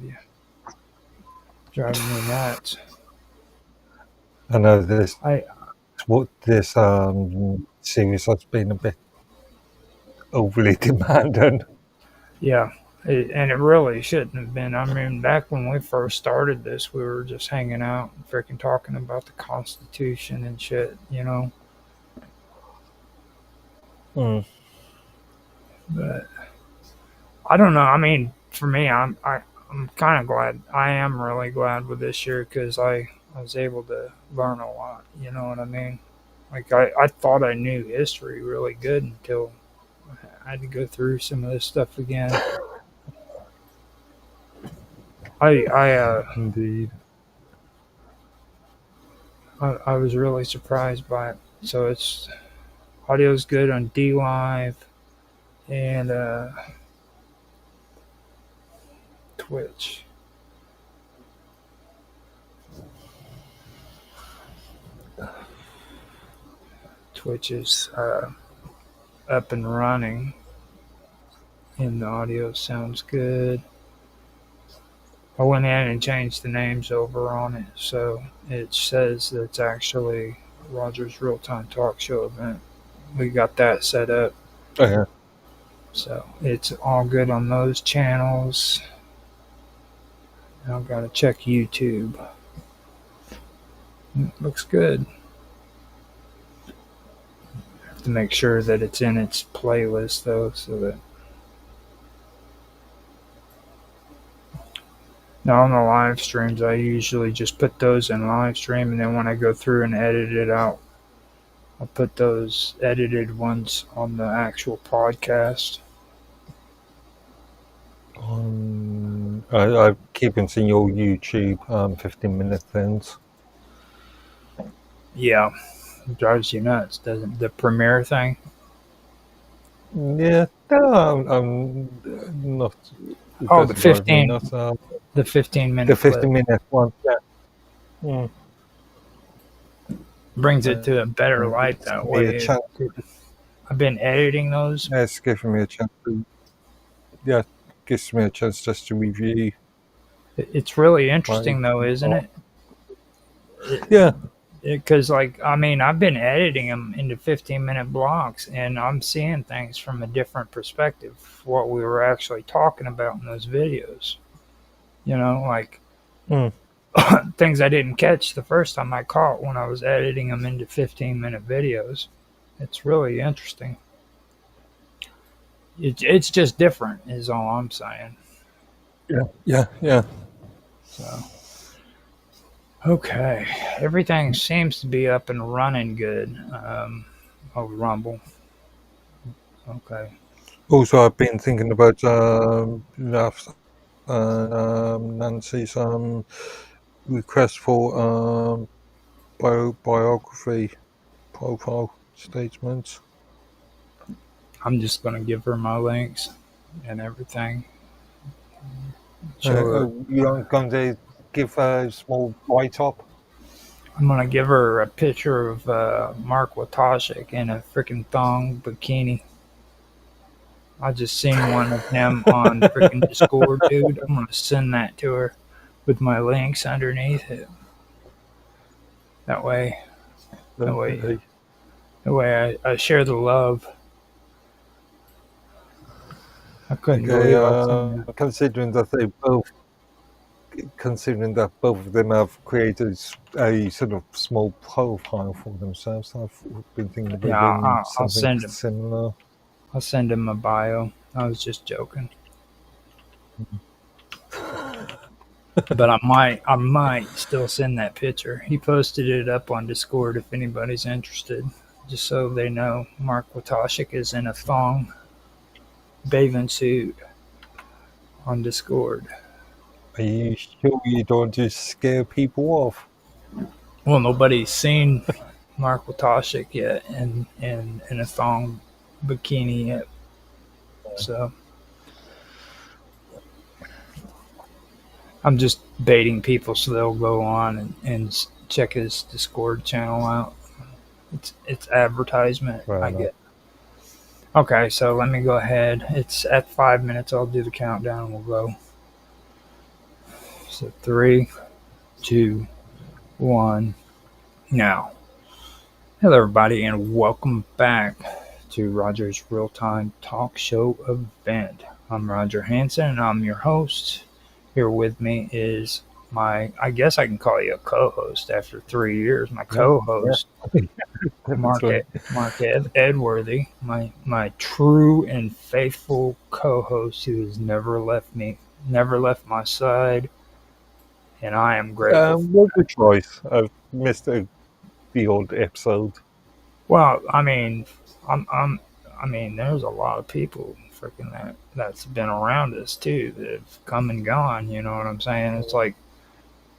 with you. Driving me nuts. I know this series has been a bit overly demanding. Yeah, and it really shouldn't have been. I mean, back when we first started this, we were just hanging out and freaking talking about the Constitution and shit, you know. But I don't know. I mean, for me, I'm kind of glad. I am really glad with this year because I was able to learn a lot. You know what I mean? Like I thought I knew history really good until I had to go through some of this stuff again. Indeed. I was really surprised by it. So it's audio's good on D Live and Twitch. Twitch is up and running, and the audio sounds good. I went in and changed the names over on it, so it says that it's actually Roger's Realtime Talkshow event. We got that set up. Oh, yeah. So it's all good on those channels. Now I've got to check YouTube. Looks good. Have to make sure that it's in its playlist though, so that now on the live streams I usually just put those in live stream, and then when I go through and edit it out, I'll put those edited ones on the actual podcast. I keep seeing your YouTube 15-minute things. Yeah, it drives you nuts, doesn't the premiere thing? Yeah, no, I'm not. Oh, the 15, the 15-minute. The 15-minute one. Yeah. Brings it to a better light that way. I've been editing those. Yeah, it's giving me a chance to. Yeah, gives me a chance just to review. It's really interesting though, isn't it? Yeah. Because, like, I mean, I've been editing them into 15-minute blocks, and I'm seeing things from a different perspective, what we were actually talking about in those videos. You know, like, things I didn't catch the first time I caught when I was editing them into 15-minute videos. It's really interesting. It's just different, is all I'm saying. Yeah. So, okay, everything seems to be up and running good. Rumble. Okay. Also, I've been thinking about Nancy's request for biography profile statements. I'm just going to give her my links and everything. You aren't going to give her a small write-up? I'm going to give her a picture of Mark Watashik in a freaking thong bikini. I just seen one of him on freaking Discord, dude. I'm going to send that to her with my links underneath it. That way I share the love. I couldn't believe it. Considering that both of them have created a sort of small profile for themselves, I've been thinking about doing something similar. I'll send him a bio. I was just joking. But I might still send that picture. He posted it up on Discord if anybody's interested. Just so they know, Mark Watashik is in a thong bathing suit on Discord. Are you sure you don't just scare people off? Well, nobody's seen Mark Watashik yet in a thong bikini yet. So I'm just baiting people so they'll go on and check his Discord channel out. It's advertisement, right, I get. Okay, so let me go ahead. It's at 5 minutes. I'll do the countdown and we'll go. So 3, 2, 1, now. Hello, everybody, and welcome back to Roger's Real-Time Talk Show event. I'm Roger Hanson, and I'm your host. Here with me is I guess I can call you a co-host after 3 years, my co-host, Mark Edworthy, my true and faithful co-host who has never left my side, and I am grateful. What a choice. I've missed the old episode. Well, I mean, there's a lot of people freaking that's been around us too that have come and gone. You know what I'm saying? It's like,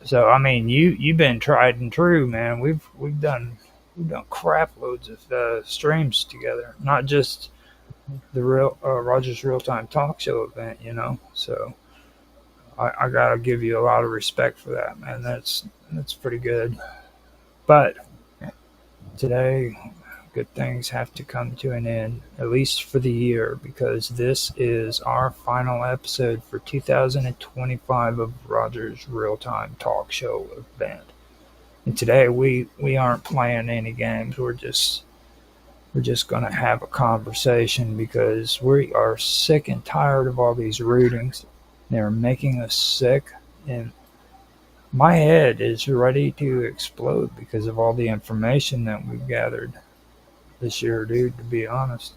so I mean, you've been tried and true, man. We've done crap loads of streams together, not just the Rogers Real Time Talk Show event. You know, so I gotta give you a lot of respect for that, man. That's pretty good. But today, good things have to come to an end, at least for the year, because this is our final episode for 2025 of Roger's Real-Time Talk Show event. And today we aren't playing any games. We're just going to have a conversation because we are sick and tired of all these readings. They're making us sick, and my head is ready to explode because of all the information that we've gathered this year, dude, to be honest.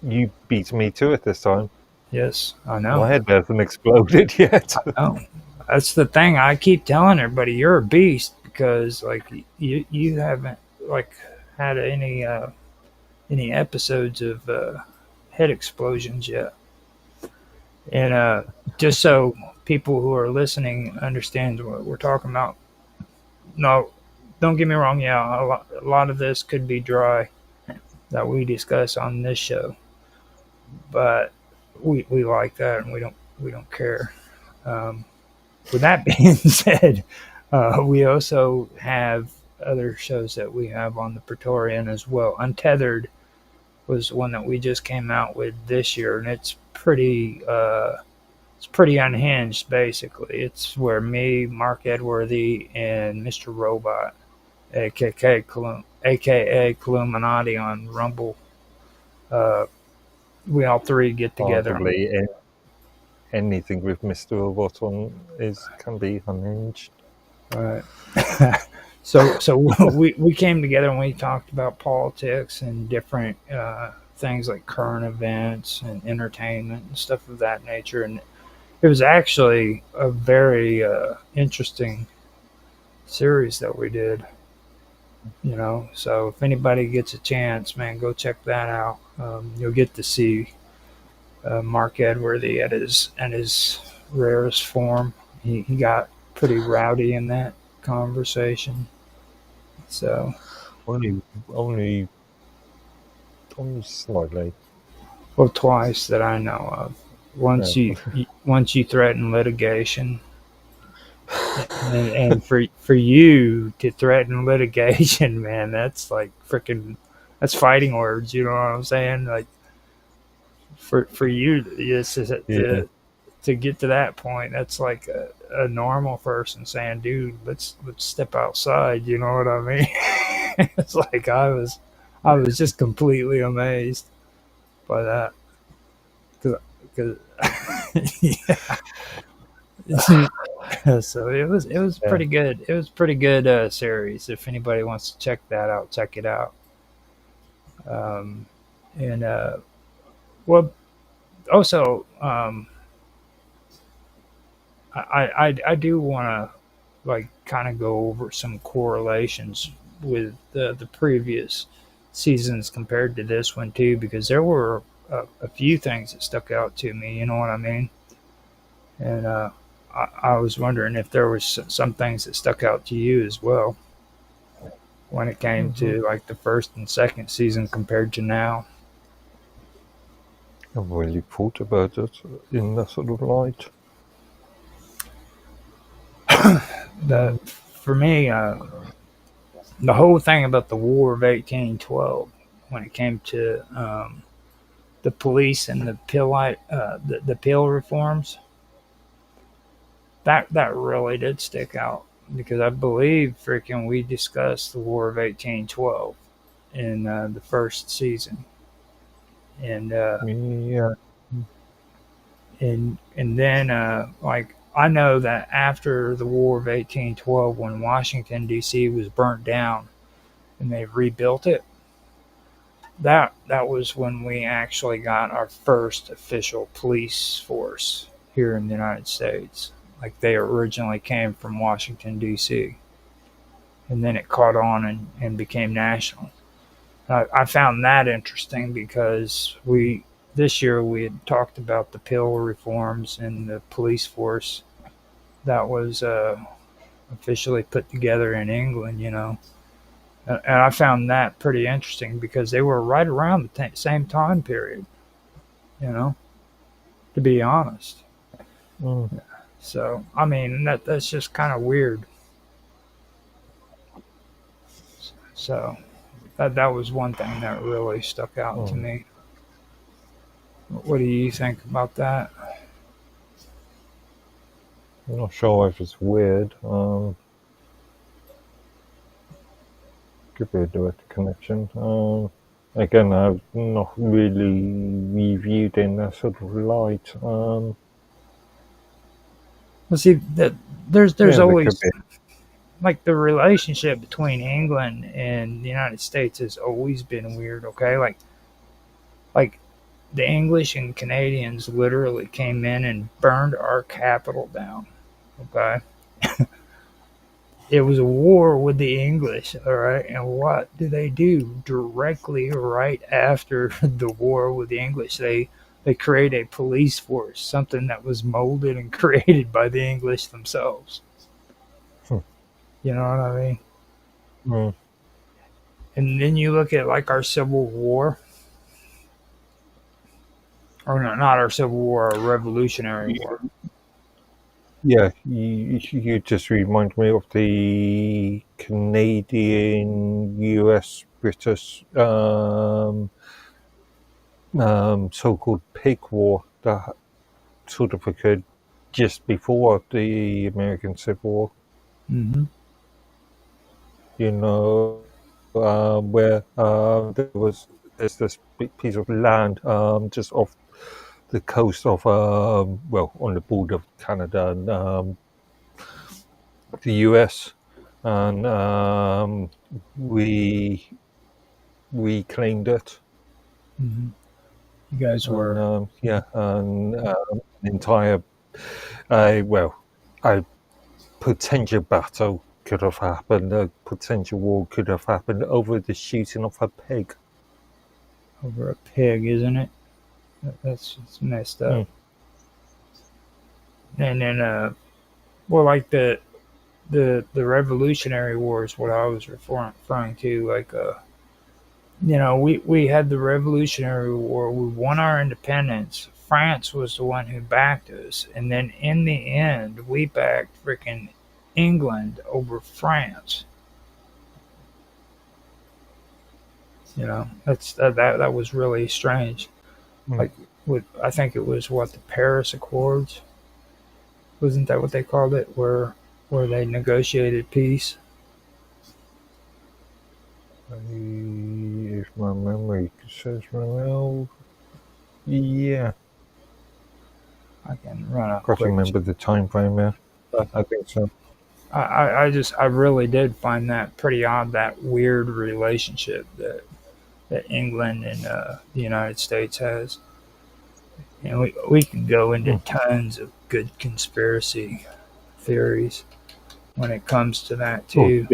You beat me to it this time. Yes, I know. My head hasn't exploded yet. I know. That's the thing. I keep telling everybody you're a beast because like you haven't like had any episodes of head explosions yet. And just so people who are listening understand what we're talking about. No, don't get me wrong. Yeah, a lot of this could be dry that we discuss on this show, but we like that and we don't care. With that being said, we also have other shows that we have on the Praetorian as well. Untethered was one that we just came out with this year, and it's pretty unhinged. Basically, it's where me, Mark Edworthy, and Mr. Robot, aka Illuminati on Rumble, we all three get together. Probably anything with Mr. Robot on can be unhinged. Right. So we came together and we talked about politics and different things like current events and entertainment and stuff of that nature, and it was actually a very interesting series that we did. You know, so if anybody gets a chance, man, go check that out. You'll get to see Mark Edworthy at his rarest form. He got pretty rowdy in that conversation. So only slightly. Well, twice that I know of. Once you threaten litigation. And for you to threaten litigation, man, that's like that's fighting words. You know what I'm saying? Like for you, to get to that point, that's like a normal person saying, "Dude, let's step outside." You know what I mean? It's like I was just completely amazed by that because yeah. So it was pretty good. It was pretty good series. If anybody wants to check that out, check it out. Well, also, I do want to like kind of go over some correlations with the previous seasons compared to this one too, because there were a few things that stuck out to me. You know what I mean? And I was wondering if there was some things that stuck out to you as well when it came to like the first and second season compared to now. I've really thought about it in that sort of light. For me, the whole thing about the War of 1812, when it came to the police and the pill reforms, that really did stick out because I believe freaking we discussed the War of 1812 in the first season, and Yeah. and then like I know that after the War of 1812, when Washington D.C. was burnt down and they rebuilt it, that was when we actually got our first official police force here in the United States. Like they originally came from Washington D.C. and then it caught on and became national. I found that interesting because this year we had talked about the pill reforms and the police force that was officially put together in England, and I found that pretty interesting because they were right around the same time period, to be honest. Mm. So, I mean, that's just kind of weird. So, that was one thing that really stuck out to me. What do you think about that? I'm not sure if it's weird. Could be a direct connection. Again, I've not really reviewed in that sort of light. Well, see, that there's always like the relationship between England and the United States has always been weird. Okay, like the English and Canadians literally came in and burned our capital down. Okay. It was a war with the English, all right? And what do they do directly right after the war with the English? They create a police force, something that was molded and created by the English themselves. You know what I mean? Mm. And then you look at like our Civil War, or no, not our Civil War, our Revolutionary War. Yeah, you just remind me of the Canadian, US, British so-called pig war that sort of occurred just before the American Civil War. Mm-hmm. Where there's this big piece of land just off the coast of on the border of Canada and the US, and we claimed it. Mm-hmm. You guys were an entire a potential battle could have happened. A potential war could have happened over the shooting of a pig. Over a pig, isn't it? That's messed up. And then, like the Revolutionary War is what I was referring to. Like, we had the Revolutionary War. We won our independence. France was the one who backed us, and then in the end, we backed freaking England over France. That was really strange. Like, I think it was the Paris Accords. Wasn't that what they called it? Where they negotiated peace? If my memory serves me well, yeah. I can run a I can't remember the time frame there, but I think so. I really did find that pretty odd, that weird relationship that England and the United States has. And we can go into tons of good conspiracy theories when it comes to that too.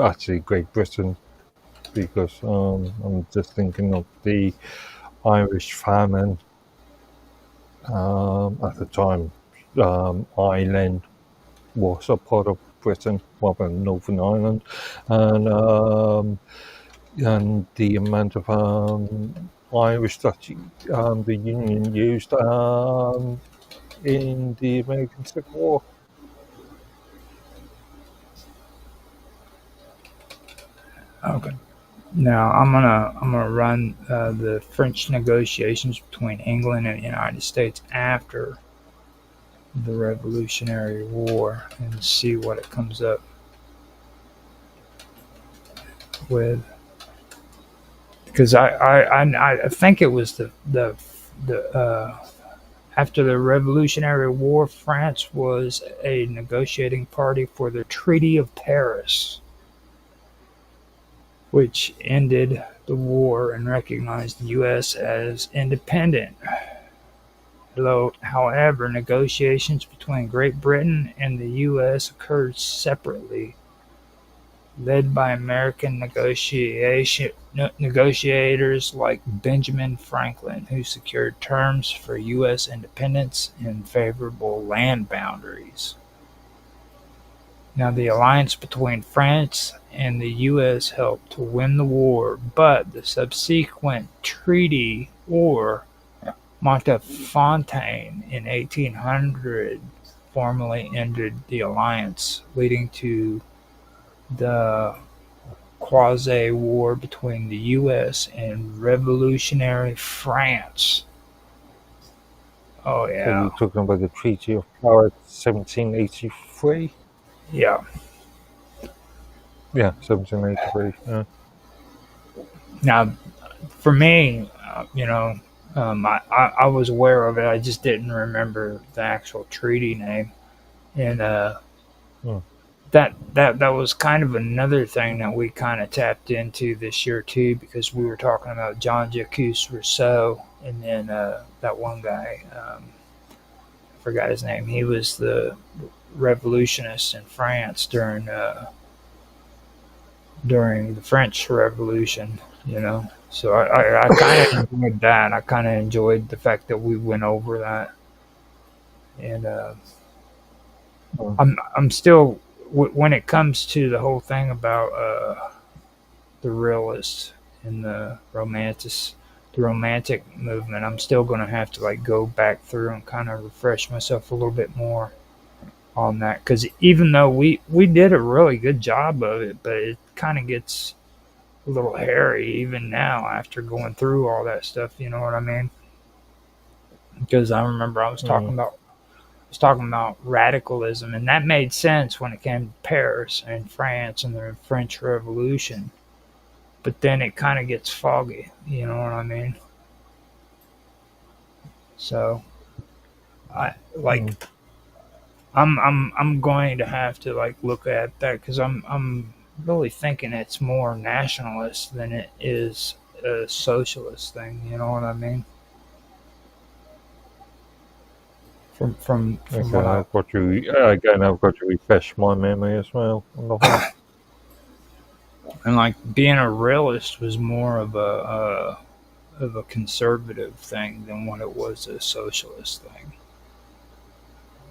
Actually, Great Britain, because I'm just thinking of the Irish famine at the time. Ireland was a part of Britain, Northern Ireland, and the amount of Irish that the Union used in the American Civil War. Okay. Now I'm gonna run the French negotiations between England and the United States after the Revolutionary War and see what it comes up with. Because I think it was the after the Revolutionary War, France was a negotiating party for the Treaty of Paris, which ended the war and recognized the U.S. as independent. However, negotiations between Great Britain and the U.S. occurred separately, led by American negotiators like Benjamin Franklin, who secured terms for U.S. independence and favorable land boundaries. Now, the alliance between France and the U.S. helped to win the war, but the subsequent treaty, or Montefontaine in 1800, formally ended the alliance, leading to the quasi-war between the U.S. and revolutionary France. Oh, So yeah. you're talking about the Treaty of Paris, 1783? Yeah. Yeah, 1783. Yeah. Now, for me, I was aware of it. I just didn't remember the actual treaty name. And that was kind of another thing that we kind of tapped into this year too, because we were talking about Jean-Jacques Rousseau, and then that one guy, I forgot his name. He was the revolutionist in France during the French Revolution. So I kind of enjoyed that. I kind of enjoyed the fact that we went over that, and I'm still, when it comes to the whole thing about the realists and the romantic movement, I'm still going to have to like go back through and kind of refresh myself a little bit more on that, because even though we did a really good job of it, but it kind of gets a little hairy even now after going through all that stuff. You know what I mean? Because I remember I was talking about radicalism, and that made sense when it came to Paris and France and the French Revolution. But then it kind of gets foggy. You know what I mean? So I'm going to have to like look at that, because I'm really thinking it's more nationalist than it is a socialist thing. You know what I mean? From Okay, what I've got to refresh my memory as well on the whole. and like being a realist was more of a conservative thing than what it was a socialist thing.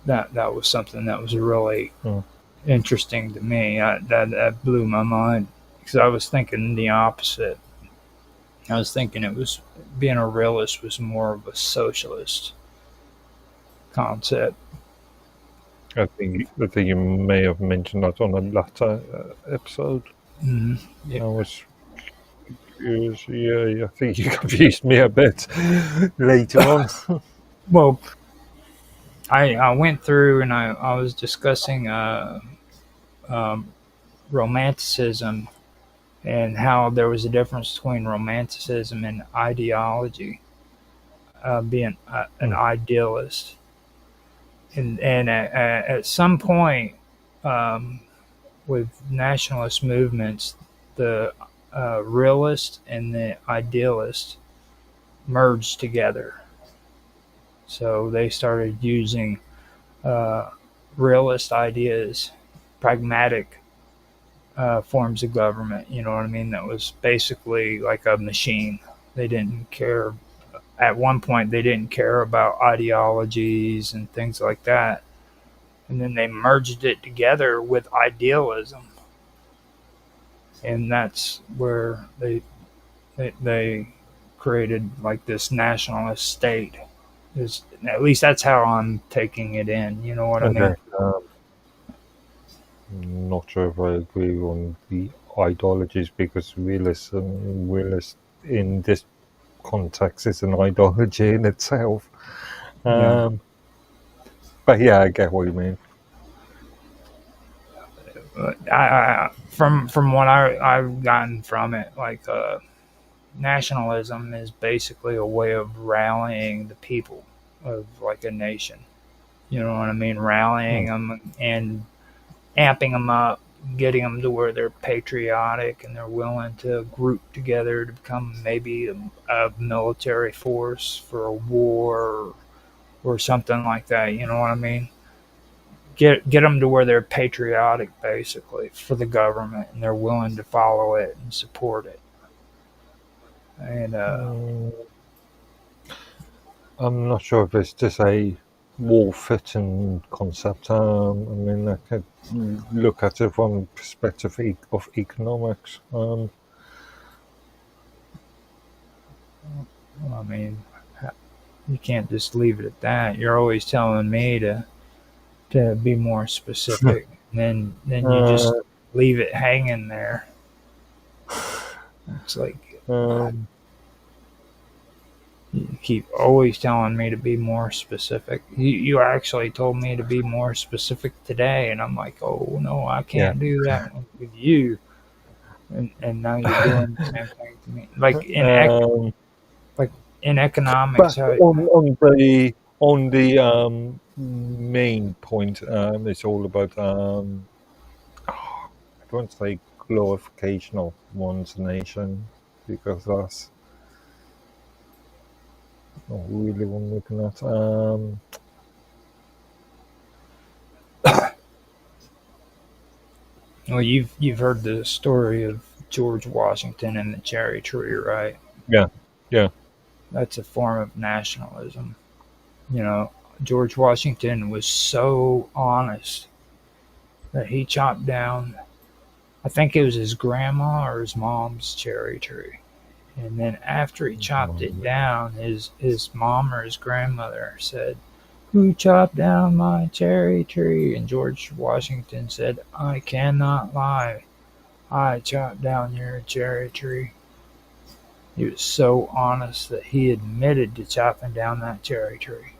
That was something that was really interesting to me. That blew my mind, because I was thinking the opposite. I was thinking it was being a realist was more of a socialist concept. I think you may have mentioned that on a latter episode. Mm-hmm. Yeah. I think you confused me a bit later on. Well, I went through and I was discussing romanticism, and how there was a difference between romanticism and ideology, being an idealist. And at some point, with nationalist movements, the realist and the idealist merged together. So they started using realist ideas, pragmatic forms of government. You know what I mean? That was basically like a machine. They didn't care. At one point, they didn't care about ideologies and things like that. And then they merged it together with idealism. And that's where they created like this nationalist state. At least that's how I'm taking it in. You know what I mean? Not sure if I agree on the ideologies, because realist in this context is an ideology in itself. Yeah. But yeah, I get what you mean. From what I've gotten from it, like nationalism is basically a way of rallying the people of like a nation. You know what I mean? Rallying them and amping them up, getting them to where they're patriotic and they're willing to group together to become maybe a military force for a war or something like that. You know what I mean? Get them to where they're patriotic, basically, for the government, and they're willing to follow it and support it. And I'm not sure if it's just a wall-fitting concept. I mean, I could look at it from the perspective of economics. I mean, you can't just leave it at that. You're always telling me to be more specific, and then you just leave it hanging there. It's like you keep always telling me to be more specific. You actually told me to be more specific today, and I'm like, oh no, I can't do that with you. And now you're doing the same thing to me. Like in economics, but on the main point, it's all about I don't say glorification of one's nation, because that's not really what I'm looking at. well, you've heard the story of George Washington and the cherry tree, right? Yeah. That's a form of nationalism. You know, George Washington was so honest that he chopped down, I think it was his grandma or his mom's cherry tree. And then after he chopped it down, his mom or his grandmother said, "Who chopped down my cherry tree?" And George Washington said, "I cannot lie. I chopped down your cherry tree." He was so honest that he admitted to chopping down that cherry tree.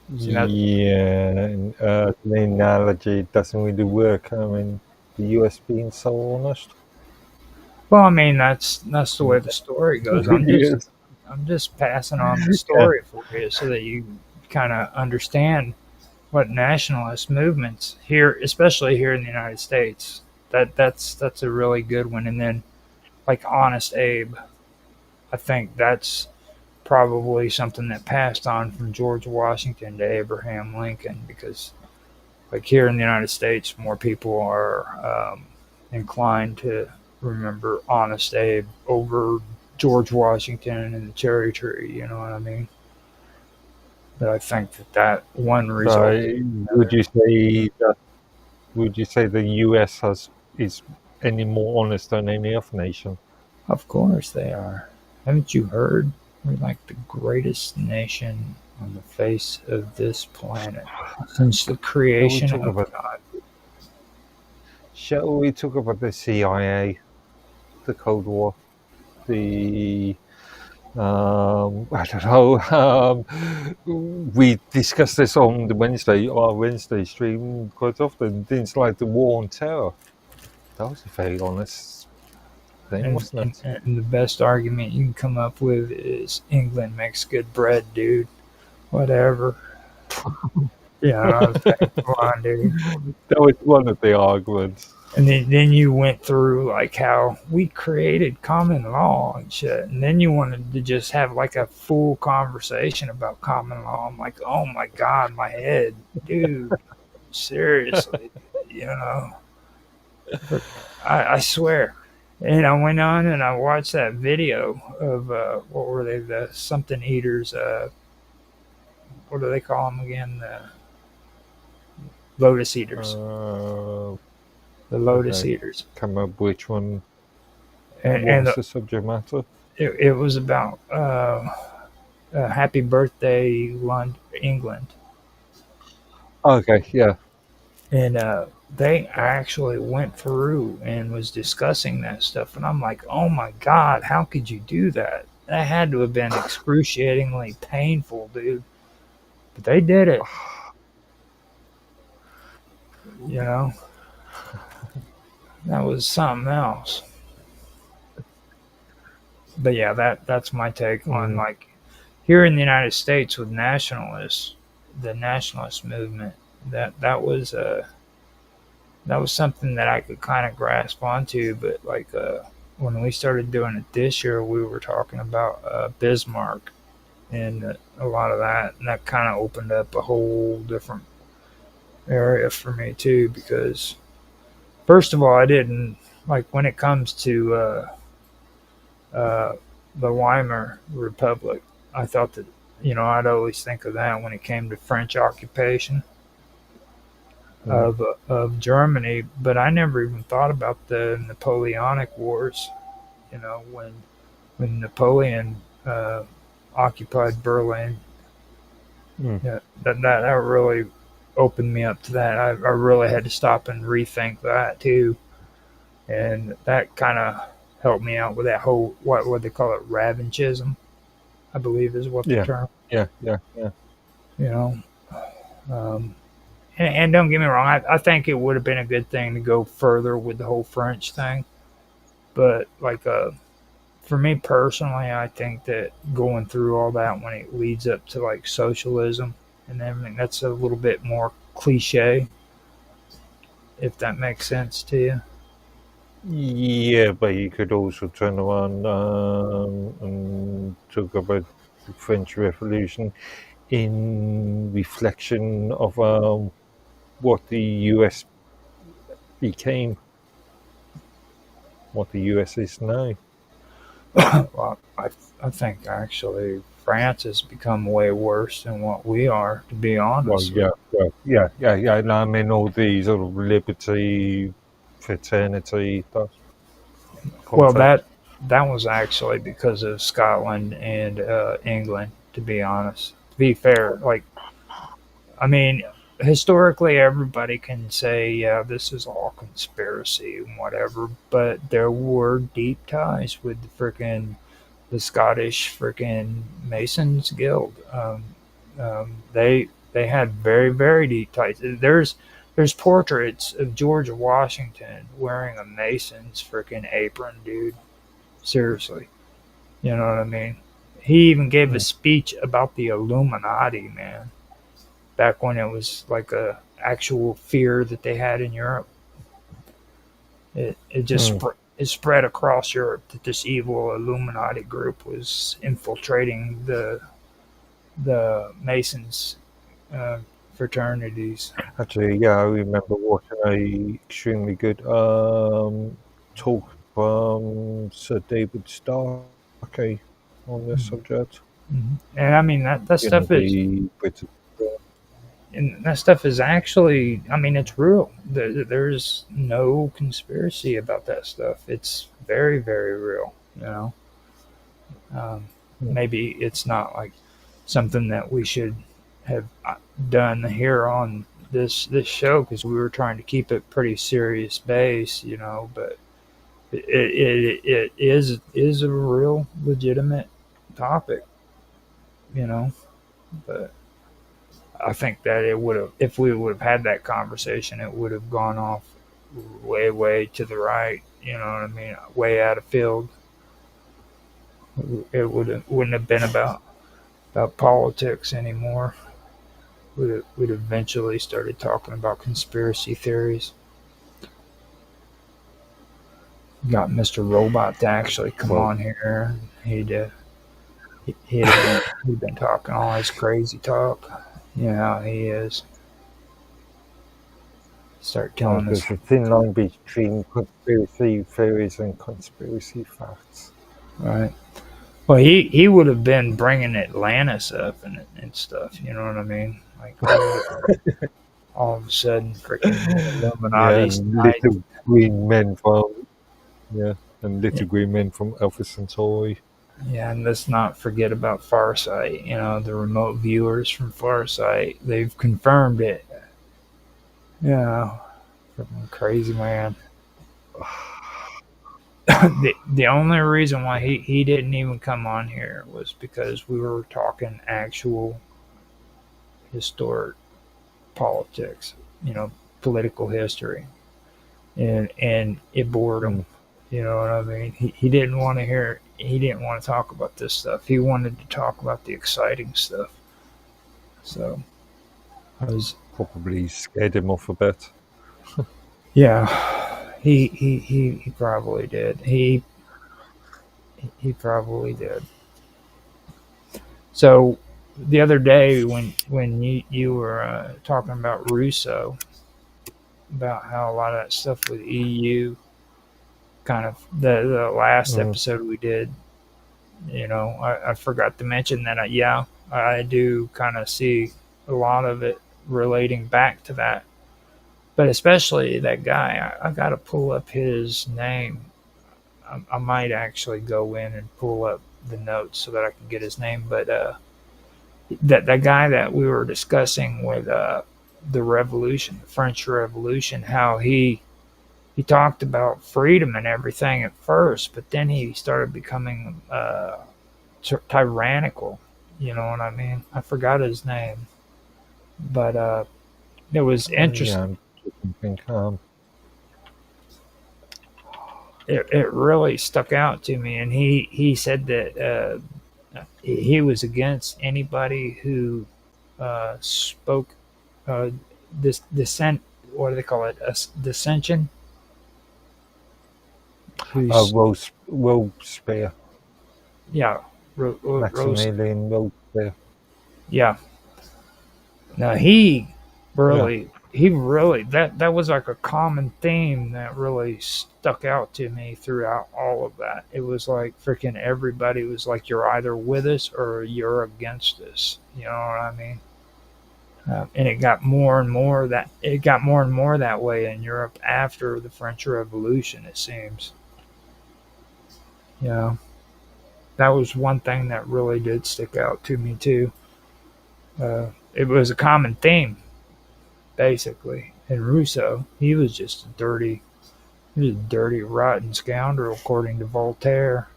Yeah, the analogy doesn't really work. I mean, the US being so honest. Well, I mean that's the way the story goes. I'm just passing on the story for you so that you kind of understand what nationalist movements here, especially here in the United States. That's a really good one. And then like Honest Abe, I think that's probably something that passed on from George Washington to Abraham Lincoln, because like here in the United States, more people are inclined to remember Honest Abe over George Washington and the cherry tree. You know what I mean? But I think that one result. Would you say the US is any more honest than any other nation? Of course they are. Haven't you heard? We're like the greatest nation on the face of this planet since the creation of God. Shall we talk about the CIA, the Cold War, the I don't know. We discussed this on the Wednesday stream quite often. Things like the War on Terror. That was a very honest thing, wasn't it? And the best argument you can come up with is England makes good bread, dude. Whatever. Yeah, come on, dude. That was one of the arguments. And then you went through like how we created common law and shit. And then you wanted to just have like a full conversation about common law. I'm like, oh my God, my head. Dude, seriously, you know. I swear. And I went on and I watched that video of, what were they, the something eaters, what do they call them again? The lotus eaters. The lotus eaters. Come up which one? And what's the subject matter? It was about Happy Birthday, England. Okay, yeah. And they actually went through and was discussing that stuff. And I'm like, oh my God, how could you do that? That had to have been excruciatingly painful, dude. But they did it. You know, that was something else. But yeah, that's my take on like here in the United States with nationalists, the nationalist movement. That was something that I could kind of grasp onto. But like when we started doing it this year, we were talking about Bismarck and a lot of that, and that kind of opened up a whole different area for me too. Because first of all, I didn't like when it comes to uh, the Weimar Republic. I thought that I'd always think of that when it came to French occupation of Germany, but I never even thought about the Napoleonic Wars. When Napoleon occupied Berlin, yeah, that really opened me up to that. I really had to stop and rethink that too, and that kind of helped me out with that whole what they call it, revanchism, I believe is what the term. Yeah. You know, um, and don't get me wrong, I think it would have been a good thing to go further with the whole French thing, but like for me personally, I think that going through all that when it leads up to like socialism and everything, that's a little bit more cliche, if that makes sense to you. Yeah, but you could also turn around and talk about the French Revolution in reflection of what the US became, what the US is now. Well, I think actually France has become way worse than what we are, to be Well, honest. yeah. And I mean, all the sort of liberty, fraternity stuff. Well, that was actually because of Scotland and England, to be honest. To be fair, like I mean, historically, everybody can say, yeah, this is all conspiracy and whatever, but there were deep ties with the Scottish freaking Masons Guild. They had very very deep ties. There's portraits of George Washington wearing a Mason's freaking apron, dude. Seriously, you know what I mean? He even gave a speech about the Illuminati, man, back when it was like a actual fear that they had in Europe. It just it spread across Europe that this evil Illuminati group was infiltrating the Masons fraternities. Actually, yeah, I remember watching a extremely good talk from Sir David Starkey on this subject. And I mean that You know, stuff is the British. and that stuff is actually, I mean, it's real. There's no conspiracy about that stuff. It's very very real. Maybe it's not like something that we should have done here on this show because we were trying to keep it pretty serious base, but it is a real legitimate topic, but I think that it would have, if we would have had that conversation, it would have gone off way to the right, you know what I mean, way out of field. It wouldn't have been about politics anymore. We'd eventually started talking about conspiracy theories. Got Mr. Robot to actually come on here. He'd been talking all his crazy talk. He is. Start telling us. There's a thin line between conspiracy theories and conspiracy facts. Right. Well, he would have been bringing Atlantis up and stuff. You know what I mean? Like all of a sudden, freaking Illuminati. Little green men from Alpha Centauri. Yeah, and let's not forget about Farsight. The remote viewers from Farsight. They've confirmed it. Freaking crazy man. The only reason why he didn't even come on here was because we were talking actual historic politics, political history, and it bored him. You know what I mean? He didn't want to hear. He didn't want to talk about this stuff. He wanted to talk about the exciting stuff. So I was probably scared him off a bit. Yeah, he probably did. He probably did. So the other day when you were talking about Rousseau, about how a lot of that stuff with EU, kind of the last episode we did, I forgot to mention that. I do kind of see a lot of it relating back to that. But especially that guy, I got to pull up his name. I might actually go in and pull up the notes so that I can get his name. But that guy that we were discussing with the Revolution, the French Revolution, how he talked about freedom and everything at first, but then he started becoming tyrannical. You know what I mean? I forgot his name, but it was interesting. It really stuck out to me, and he said that he was against anybody who spoke this dissent. What do they call it? Dissension. Robespierre. Yeah, Maximilian Robespierre. Yeah. Now he really that was like a common theme that really stuck out to me throughout all of that. It was like freaking everybody was like, you're either with us or you're against us. You know what I mean? And it got more and more that way in Europe after the French Revolution, it seems. That was one thing that really did stick out to me too. It was a common theme, basically. And Rousseau, he was just a dirty, rotten scoundrel, according to Voltaire.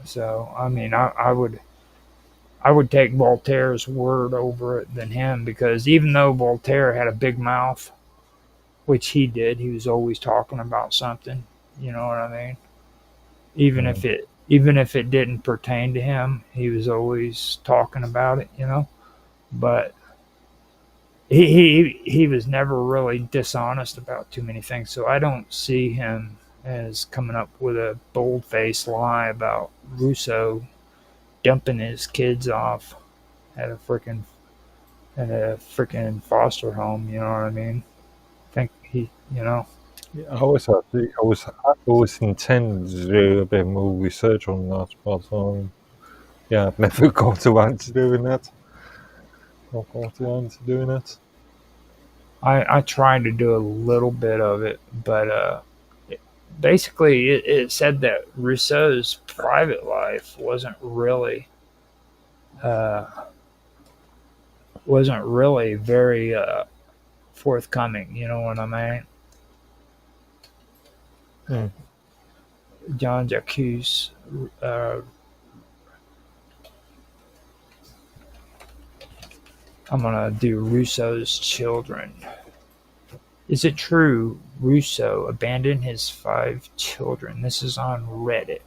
So, I mean, I would take Voltaire's word over it than him, because even though Voltaire had a big mouth, which he did, he was always talking about something. You know what I mean? Even if it didn't pertain to him, he was always talking about it. But he was never really dishonest about too many things. So I don't see him as coming up with a bold-faced lie about Rousseau dumping his kids off at a freaking foster home. You know what I mean? I think I always intended to do a bit more research on that, but I've never got around to doing that. I tried to do a little bit of it, but basically it said that Rousseau's private life wasn't really very forthcoming. You know what I mean? Jean-Jacques, I'm going to do Rousseau's children. Is it true Rousseau abandoned his 5 children? This is on Reddit.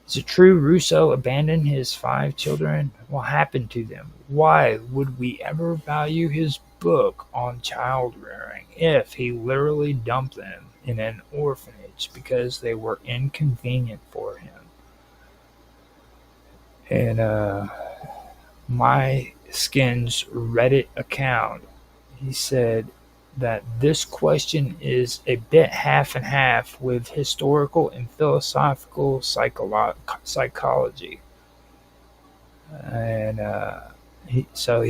Is it true Rousseau abandoned his 5 children? What happened to them? Why would we ever value his book on child rearing if he literally dumped them in an orphanage because they were inconvenient for him? And my Skin's Reddit account, he said that this question is a bit half and half with historical and philosophical psychology. And he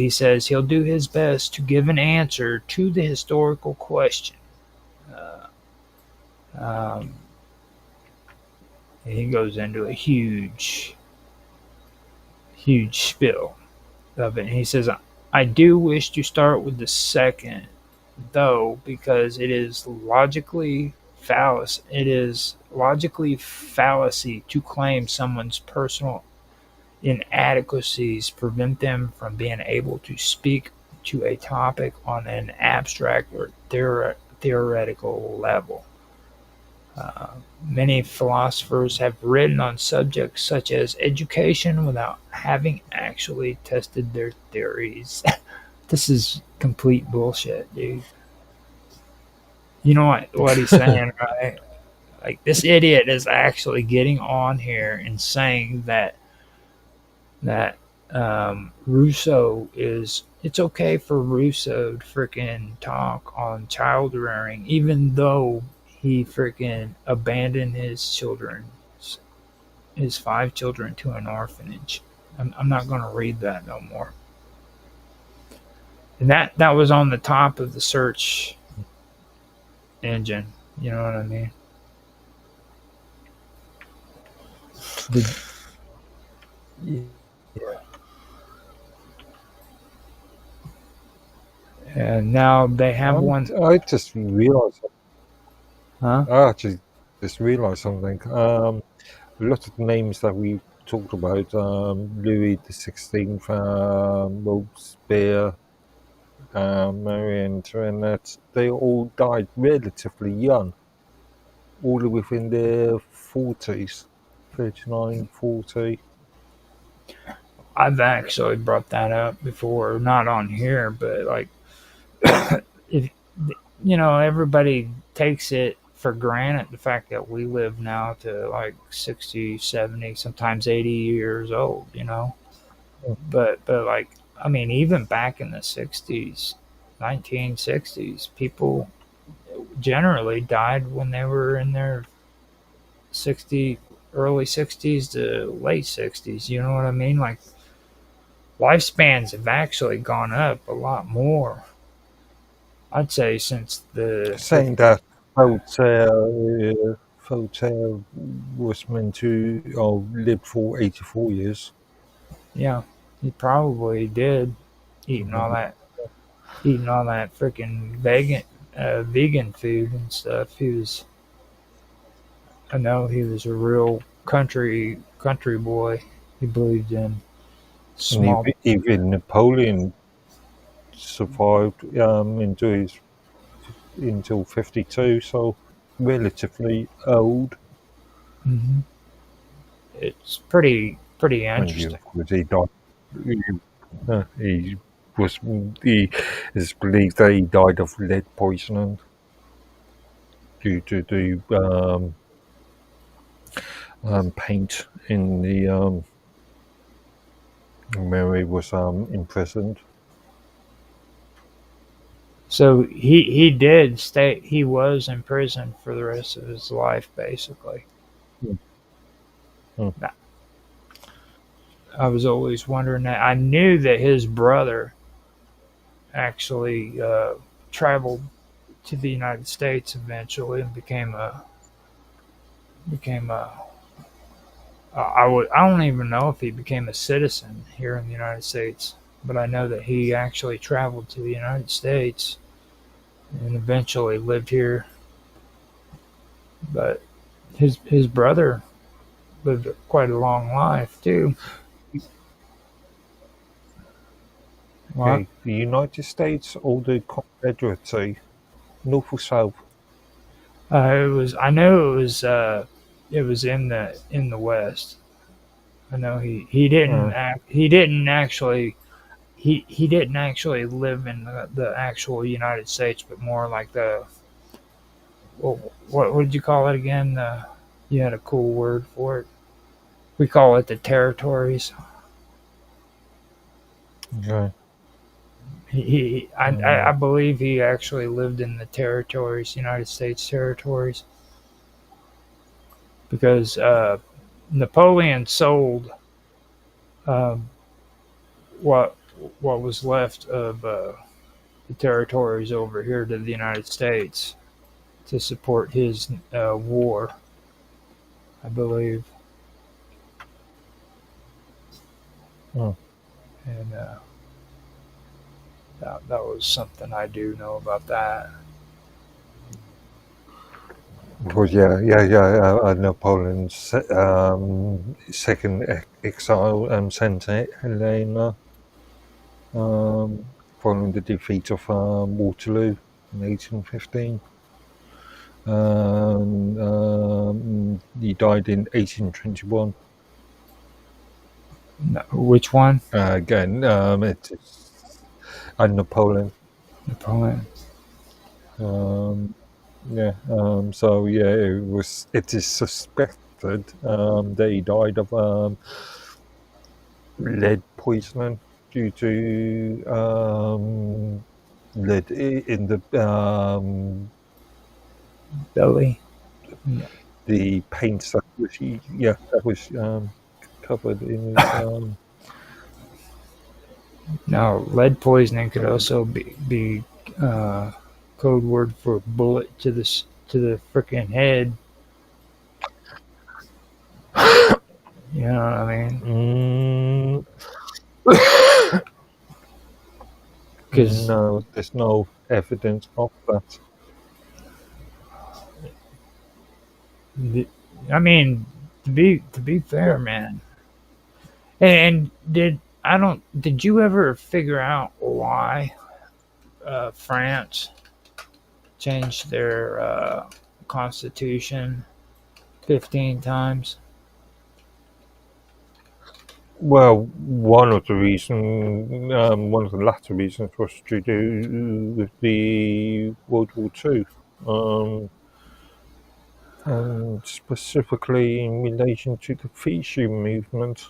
says he'll do his best to give an answer to the historical question. He goes into a huge spiel of it. And he says, I do wish to start with the second, though, because it is logically fallacy to claim someone's personal inadequacies prevent them from being able to speak to a topic on an abstract or theoretical level. Many philosophers have written on subjects such as education without having actually tested their theories. This is complete bullshit, dude. You know what he's saying, right? Like, this idiot is actually getting on here and saying that Rousseau is, it's okay for Rousseau to freaking talk on child rearing, even though he freaking abandoned his 5 children to an orphanage. I'm not going to read that no more. And that was on the top of the search engine. You know what I mean? And now they have one. I just realized. Huh? I actually just realized something. A lot of the names that we talked about, Louis the 16th, Robespierre, Marie Antoinette, they all died relatively young, all within their 40s, 39, 40. I've actually brought that up before, not on here, but like, if everybody takes it for granted the fact that we live now to like 60, 70, sometimes 80 years old, but like, I mean, even back in the 60s, 1960s, people generally died when they were in their early 60s to late 60s. You know what I mean? Like, lifespans have actually gone up a lot more, I'd say, since the Saying that Voltaire was meant to live for 84 years. Yeah, he probably did, eating all that freaking vegan food and stuff. I know he was a real country boy. He believed in small. Even Napoleon survived until 52, so relatively old. Mm-hmm. It's pretty And interesting. he died. He was. He is believed that he died of lead poisoning due to the paint in the where he was imprisoned. So he did stay. He was in prison for the rest of his life, basically. Hmm. I was always wondering that. I knew that his brother actually traveled to the United States eventually and became a. I don't even know if he became a citizen here in the United States, but I know that he actually traveled to the United States and eventually lived here. But his brother lived quite a long life too. What? Okay, the United States or the Confederacy, North or South? It was. I know it was. It was in the West. I know he didn't Uh, act. He didn't actually. He didn't actually live in the actual United States, but more like the. Well, what did you call it again? You had a cool word for it. We call it the territories. okay. I believe he actually lived in the territories, United States territories, because Napoleon sold um, what was left of the territories over here to the United States to support his war, I believe. Oh. And that was something I do know about that. Well, Napoleon's second exile sent Helena following the defeat of Waterloo in 1815. He died in 1821. No, which one? Again, it's Napoleon. Napoleon. It is suspected that he died of lead poisoning due to lead in the belly. The paint that was covered in his, Now, lead poisoning could also be code word for bullet to the freaking head. You know what I mean? Because no, there's no evidence of that. I mean, to be fair, man. And did you ever figure out why France changed their constitution 15 times? Well, one of the latter reasons was to do with the World War II, and specifically in relation to the Fijian movement.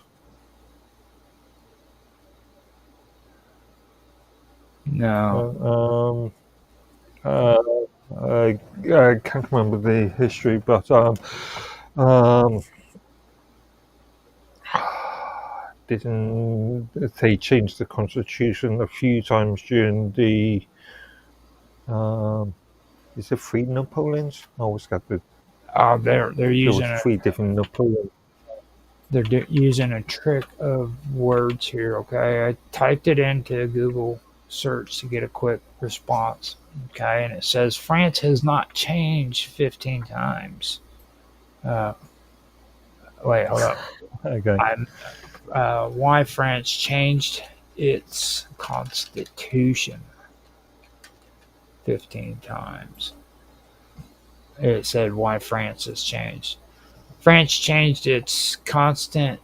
No. I can't remember the history, but didn't they change the constitution a few times during the is it 3 Napoleons? I always got the they're using 3 different Napoleons. They're using a trick of words here. Okay, I typed it into Google search to get a quick response. Okay, and it says France has not changed 15 times. Wait, hold up. Okay. Why France changed its constitution 15 times. It said why France has changed. France changed its constitution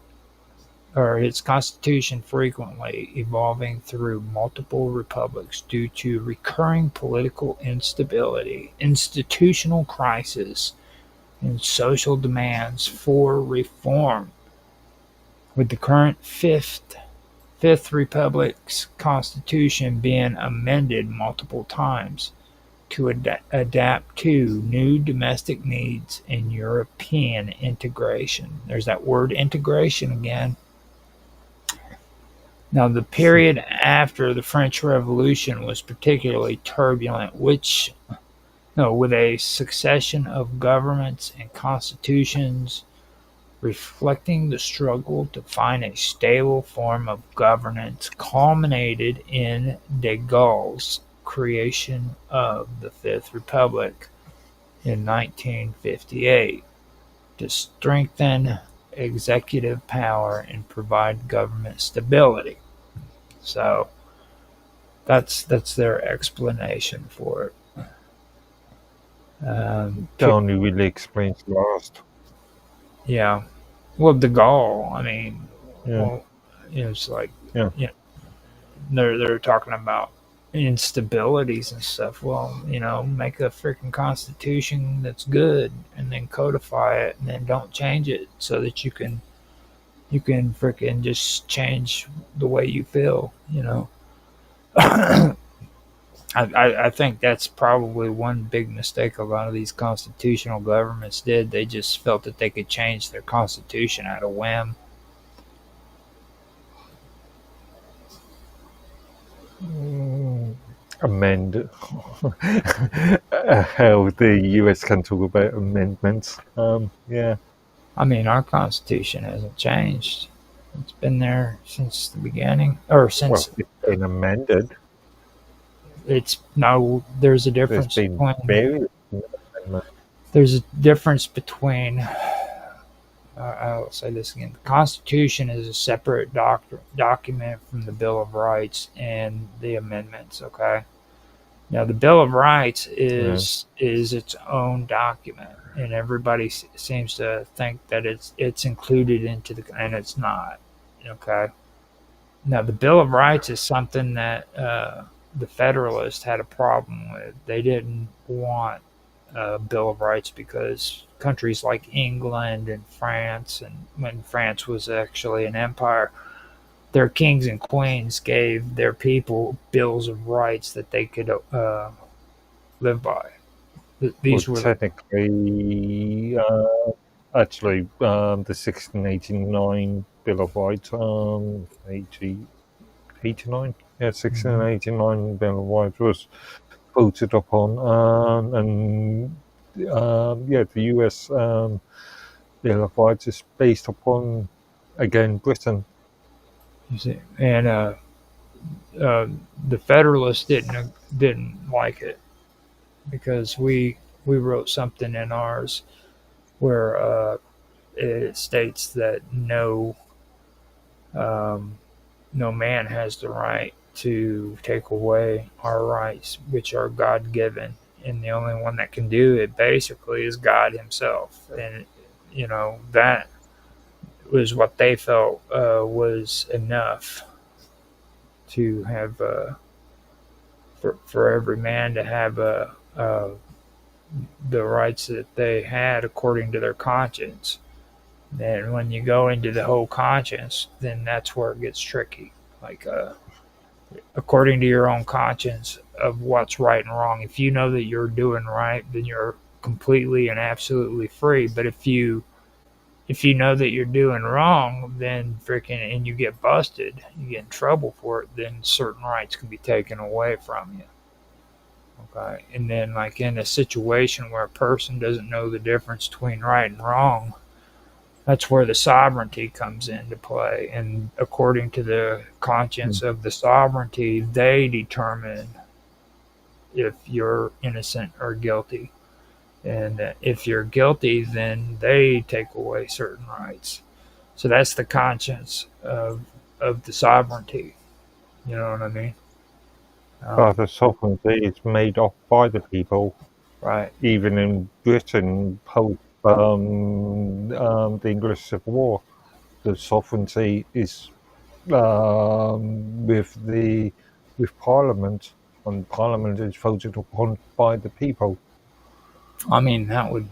frequently, evolving through multiple republics due to recurring political instability, institutional crisis, and social demands for reform. With the current Fifth Republic's constitution being amended multiple times to adapt to new domestic needs and European integration. There's that word integration again. Now, the period after the French Revolution was particularly turbulent, with a succession of governments and constitutions reflecting the struggle to find a stable form of governance, culminated in de Gaulle's creation of the Fifth Republic in 1958 to strengthen executive power and provide government stability. So that's their explanation for it. That only really explains the last. Yeah. Well, de Gaulle, I mean, Yeah. It's like, Yeah. They're talking about instabilities and stuff. Well, make a freaking constitution that's good and then codify it and then don't change it so that you can freaking just change the way you feel, I think that's probably one big mistake a lot of these constitutional governments did. They just felt that they could change their constitution at a whim. Amend how the US can talk about amendments. Yeah. I mean, our constitution hasn't changed. It's been there since the beginning, or since it's been amended. There's a difference between between various amendments. there's a difference between. I'll say this again. The Constitution is a separate document from the Bill of Rights and the amendments. Okay. Now, the Bill of Rights Yeah. is its own document, and everybody seems to think that it's included into and it's not. Okay. Now, the Bill of Rights is something that the Federalists had a problem with. They didn't want a Bill of Rights because countries like England and France, and when France was actually an empire, their kings and queens gave their people bills of rights that they could live by. Well, These were technically, actually, the 1689 Bill of Rights, 89? Yeah, 1689 Bill of Rights was voted upon, and yeah, the US Bill of Rights is based upon, again, Britain. you see, and the Federalists didn't like it because we wrote something in ours where it states that no man has the right to take away our rights, which are God given, and the only one that can do it basically is God Himself, and that was what they felt was enough to have for every man to have the rights that they had according to their conscience. And when you go into the whole conscience, then that's where it gets tricky. Like, according to your own conscience of what's right and wrong. If you know that you're doing right, then you're completely and absolutely free. But if you know that you're doing wrong, then freaking and you get busted, you get in trouble for it, then certain rights can be taken away from you. Okay. And then like in a situation where a person doesn't know the difference between right and wrong, that's where the sovereignty comes into play. And according to the conscience of the sovereignty, they determine if you're innocent or guilty. And if you're guilty, then they take away certain rights. So that's the conscience of the sovereignty. You know what I mean? But the sovereignty is made up by the people. Right. Even in Britain, post the English Civil War, the sovereignty is with Parliament, and Parliament is voted upon by the people. I mean, that would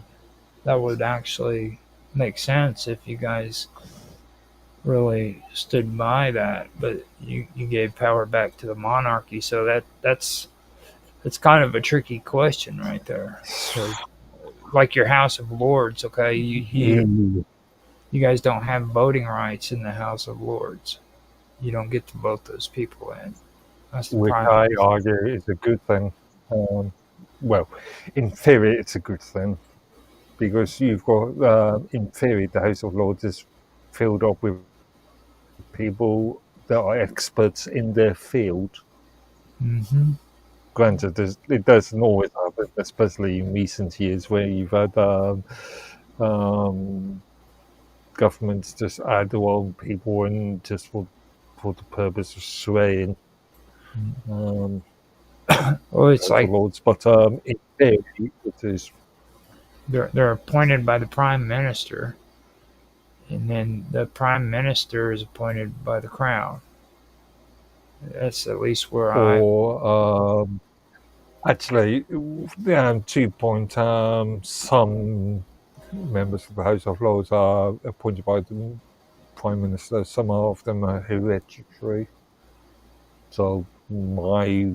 actually make sense if you guys really stood by that, but you gave power back to the monarchy, so that's kind of a tricky question right there. So, like your House of Lords, okay, you guys don't have voting rights in the House of Lords. You don't get to vote those people in. That's the Which prime. I argue is a good thing. Well, in theory, it's a good thing because you've got, in theory, the House of Lords is filled up with people that are experts in their field. Mm-hmm. Granted, it doesn't always happen, especially in recent years where you've had governments just add their own people in just for the purpose of swaying. Well, it's like Lords, but in theory, it is. They're appointed by the prime minister, and then the prime minister is appointed by the crown. That's at least where actually, 2 point. Some members of the House of Lords are appointed by the prime minister. Some of them are hereditary. So my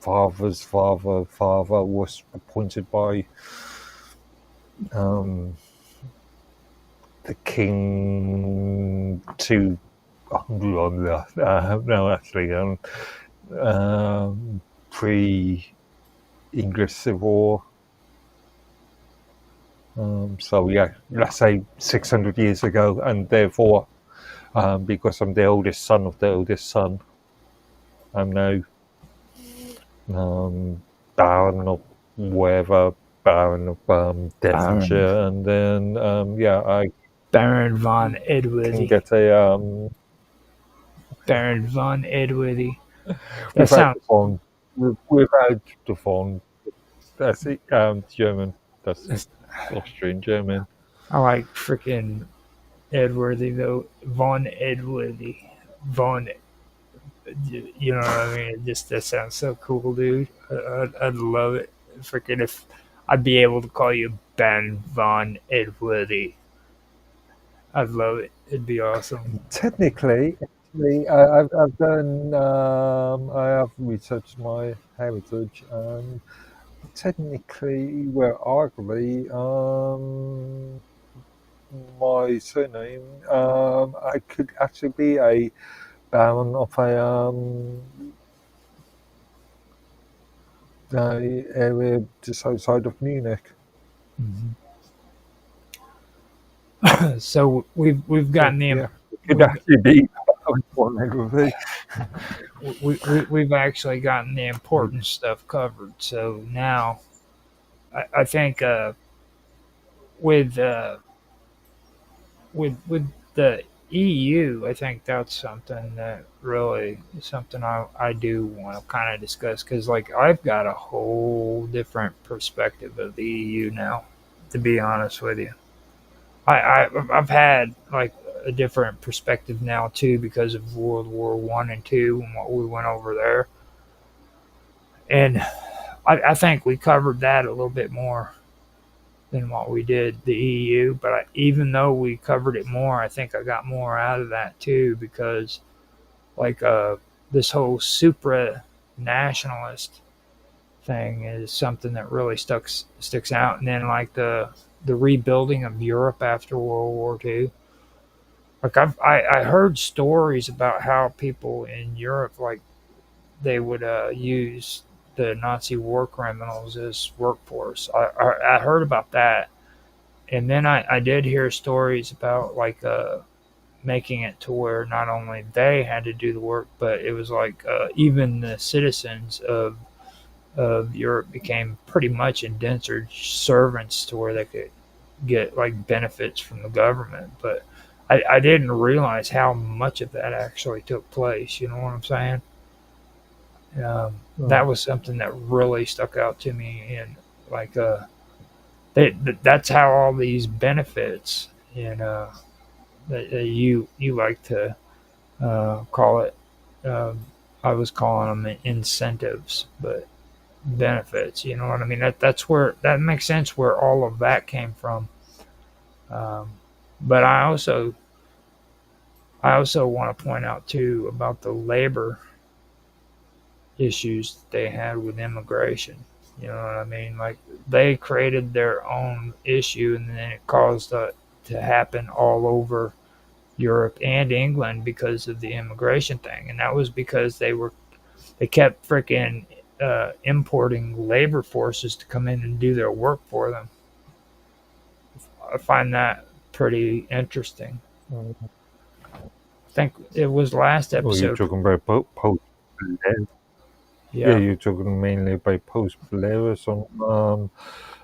father's father was appointed by the king to no, actually, pre-English Civil War. So yeah, let's say 600 years ago, and therefore, because I'm the oldest son of the oldest son, I'm now Baron or whatever Baron of Devonshire, and then I Baron von can Edworthy. get a Baron von Edworthy. That without sounds. the font. Without the font. That's it. German. That's Austrian German. I like freaking Edworthy though. Von Edworthy. Von. You know what I mean? It just that sounds so cool, dude. I'd love it. Freaking if I'd be able to call you Ben von Edworthy. I'd love it. It'd be awesome. Technically, actually, I've done. I have researched my heritage, and technically, well, arguably, my surname, I could actually be a baron of a area just outside of Munich. So we've gotten the Yeah, it could actually be one everything. we've actually gotten the important stuff covered. So now I think with the EU, I think that's something that really is something I do want to kind of discuss because like I've got a whole different perspective of the EU now. To be honest with you, I've had like a different perspective now too because of World War One and Two and what we went over there, and I think we covered that a little bit more than what we did the EU. But even though we covered it more, I think I got more out of that too because like this whole supra-nationalist thing is something that really sticks out, and then like the rebuilding of Europe after World War II. Like I heard stories about how people in Europe like they would use the Nazi war criminals as workforce. I heard about that, and then I did hear stories about like making it to where not only they had to do the work, but it was like even the citizens of Europe became pretty much indentured servants to where they could get like benefits from the government. But I didn't realize how much of that actually took place. You know what I'm saying? That was something that really stuck out to me, and like that's how all these benefits and that you like to call it. I was calling them incentives, but benefits. You know what I mean? That's where that makes sense where all of that came from. But I also want to point out too about the labor issues that they had with immigration. You know what I mean? Like they created their own issue, and then it caused it to happen all over Europe and England because of the immigration thing, and that was because they kept freaking importing labor forces to come in and do their work for them. I find that pretty interesting. I think it was last episode. Well, you're talking about post. Yeah, you're talking mainly about post-Blairism.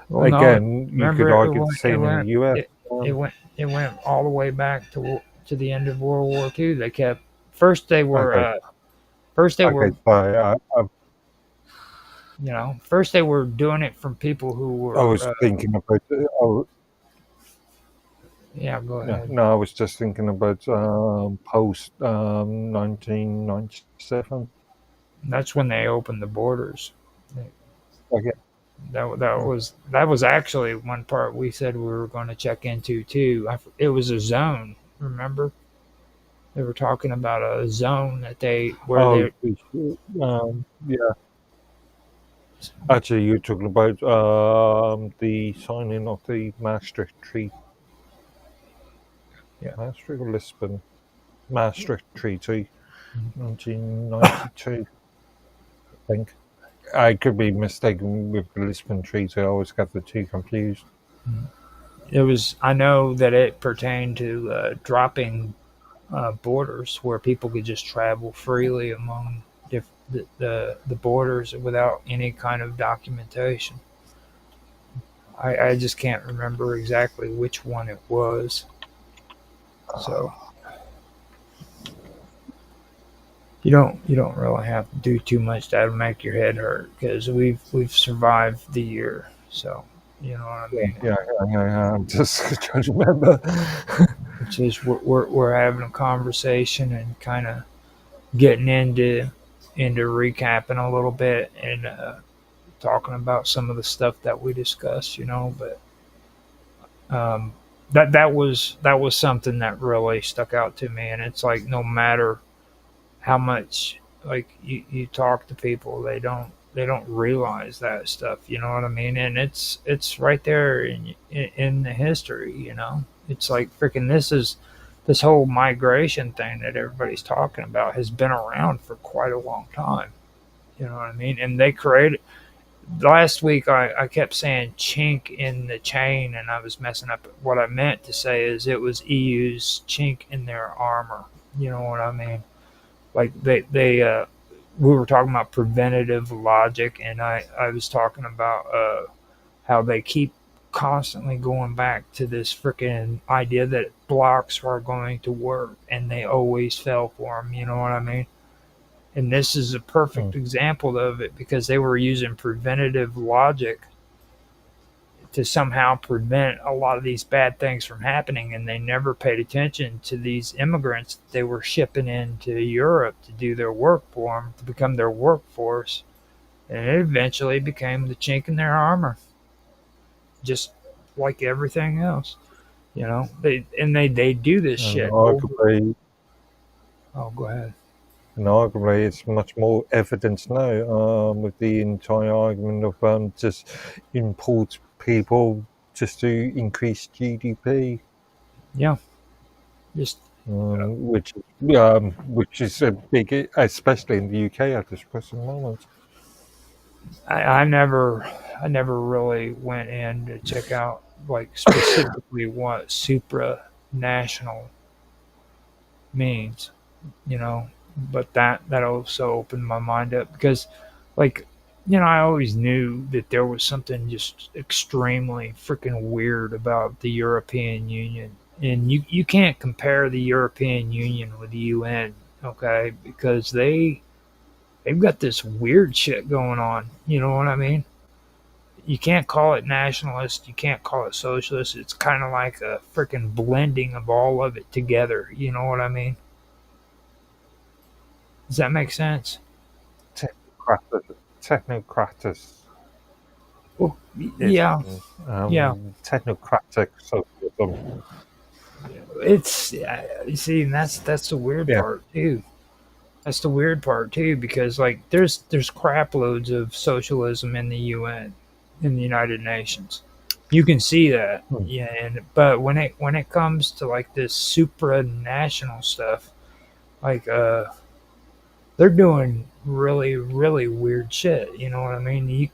Again, you could argue the same in the US. It went all the way back to the end of World War II. They kept first they were first they were doing it from people who were. I was thinking about. Yeah, go ahead. No, I was just thinking about post 1997. That's when they opened the borders. Okay. That was actually one part we said we were going to check into too. It was a zone. Remember, they were talking about a zone that yeah. Actually, you're talking about the signing of the Maastricht Treaty. Yeah. Maastricht or Lisbon? Maastricht Treaty, 1992. I think. I could be mistaken with the Lisbon Treaty. I always got the two confused. It was. I know that it pertained to dropping borders where people could just travel freely among the borders without any kind of documentation. I just can't remember exactly which one it was. So you don't really have to do too much that'll make your head hurt because we've survived the year. So you know what I Yeah, mean. I'm just trying to remember. It's just we're having a conversation and kind of getting into recapping a little bit and talking about some of the stuff that we discussed. But um, that was something that really stuck out to me, and it's like no matter how much like you talk to people, they don't realize that stuff. You know what I mean? And it's right there in the history. It's like freaking this whole migration thing that everybody's talking about has been around for quite a long time. You know what I mean? And they created last week I kept saying chink in the chain and I was messing up. What I meant to say is it was EU's chink in their armor. You know what I mean? Like they we were talking about preventative logic and I was talking about how they keep constantly going back to this freaking idea that blocks are going to work and they always fell for them. You know what I mean? And this is a Hmm. perfect example of it because they were using preventative logic to somehow prevent a lot of these bad things from happening. And they never paid attention to these immigrants that they were shipping into Europe to do their work for them, to become their workforce. And it eventually became the chink in their armor, just like everything else. They do this And shit over. arguably, Oh, go ahead. it's much more evidence now with the entire argument of just import people just to increase GDP, Yeah, just which is a big, especially in the UK at this present moment. I never really went in to check out like specifically what supranational means, you know, but that also opened my mind up because like I always knew that there was something just extremely freaking weird about the European Union. And you can't compare the European Union with the UN, okay? Because they've got this weird shit going on. You know what I mean? You can't call it nationalist. You can't call it socialist. It's kind of like a freaking blending of all of it together. You know what I mean? Does that make sense? Technocratus Well, is yeah, yeah. technocratic socialism. It's you see, and that's the weird Yeah. part too. That's the weird part too, because like there's crap loads of socialism in the UN, in the United Nations. You can see that, Hmm. yeah. But when it comes to like this supranational stuff, like they're doing really really weird shit. You know what I mean?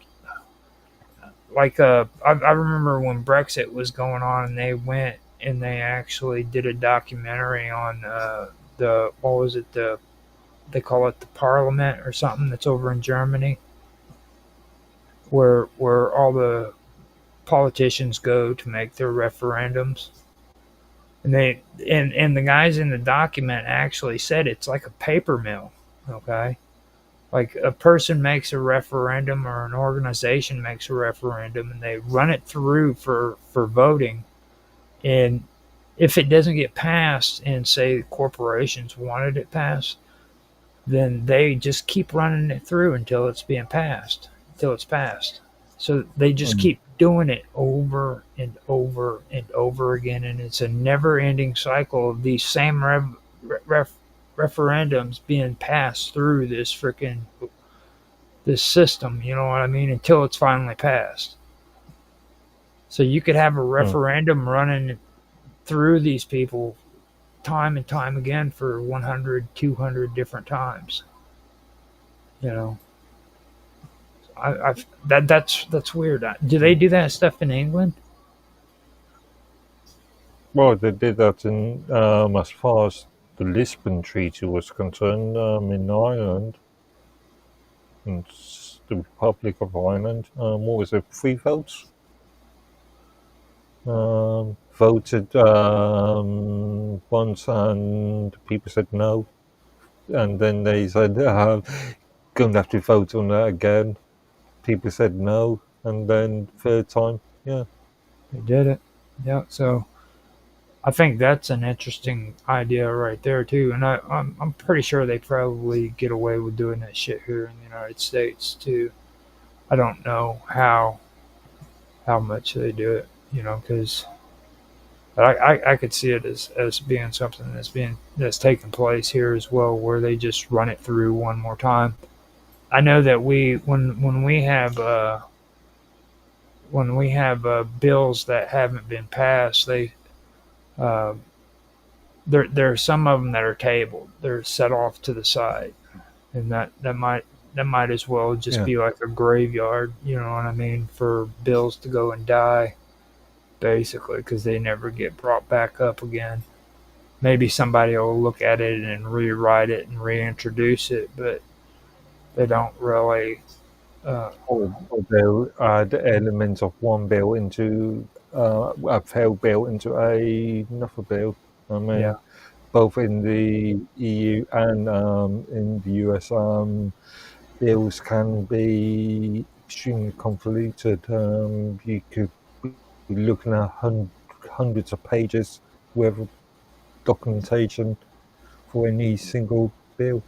I remember when Brexit was going on, and they went and they actually did a documentary on the what was it they call it the Parliament or something that's over in Germany, where all the politicians go to make their referendums. And the guys in the document actually said it's like a paper mill, okay? Like a person makes a referendum or an organization makes a referendum and they run it through for voting, and if it doesn't get passed and say corporations wanted it passed, then they just keep running it through until it's passed. So they just Hmm. keep doing it over and over and over again, and it's a never-ending cycle of these same referendums being passed through this system. You know what I mean? Until it's finally passed. So you could have a Hmm. referendum running through these people time and time again for 100, 200 different times. You know, that's weird. Do they do that stuff in England? Well, they did that in as far as the Lisbon Treaty was concerned in Ireland and the Republic of Ireland. What was it? 3 votes. voted once, and people said no, and then they said going to have to vote on that again. People said no, and then third time, yeah. They did it. Yeah. So I think that's an interesting idea right there too, and I'm pretty sure they probably get away with doing that shit here in the United States too. I don't know how much they do it, because I could see it as being something that's taking place here as well, where they just run it through one more time. I know that when we have bills that haven't been passed, they uh, there are some of them that are tabled. They're set off to the side, and that might as well just Yeah. be like a graveyard. You know what I mean? For bills to go and die, basically, because they never get brought back up again. Maybe somebody will look at it and rewrite it and reintroduce it, but they don't really. Or they'll add elements of one bill into a failed bill into another bill. I mean, Yeah, both in the EU and in the US, bills can be extremely convoluted. You could be looking at hundreds of pages worth of documentation for any single bill.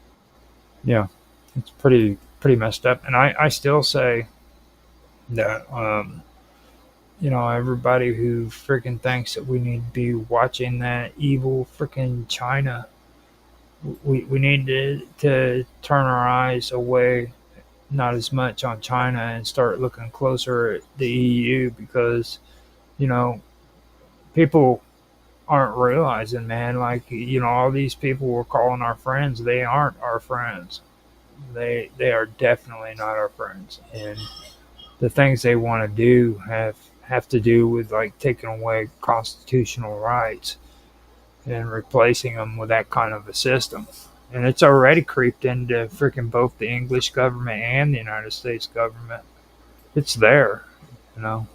yeah, it's pretty messed up. And I still say that everybody who freaking thinks that we need to be watching that evil freaking China, we need to turn our eyes away, not as much on China, and start looking closer at the EU, because you know people aren't realizing, man, like, all these people we're calling our friends, they aren't our friends. They are definitely not our friends, and the things they want to do have to do with like taking away constitutional rights and replacing them with that kind of a system. And it's already creeped into freaking both the English government and the United States government. It's there, you know.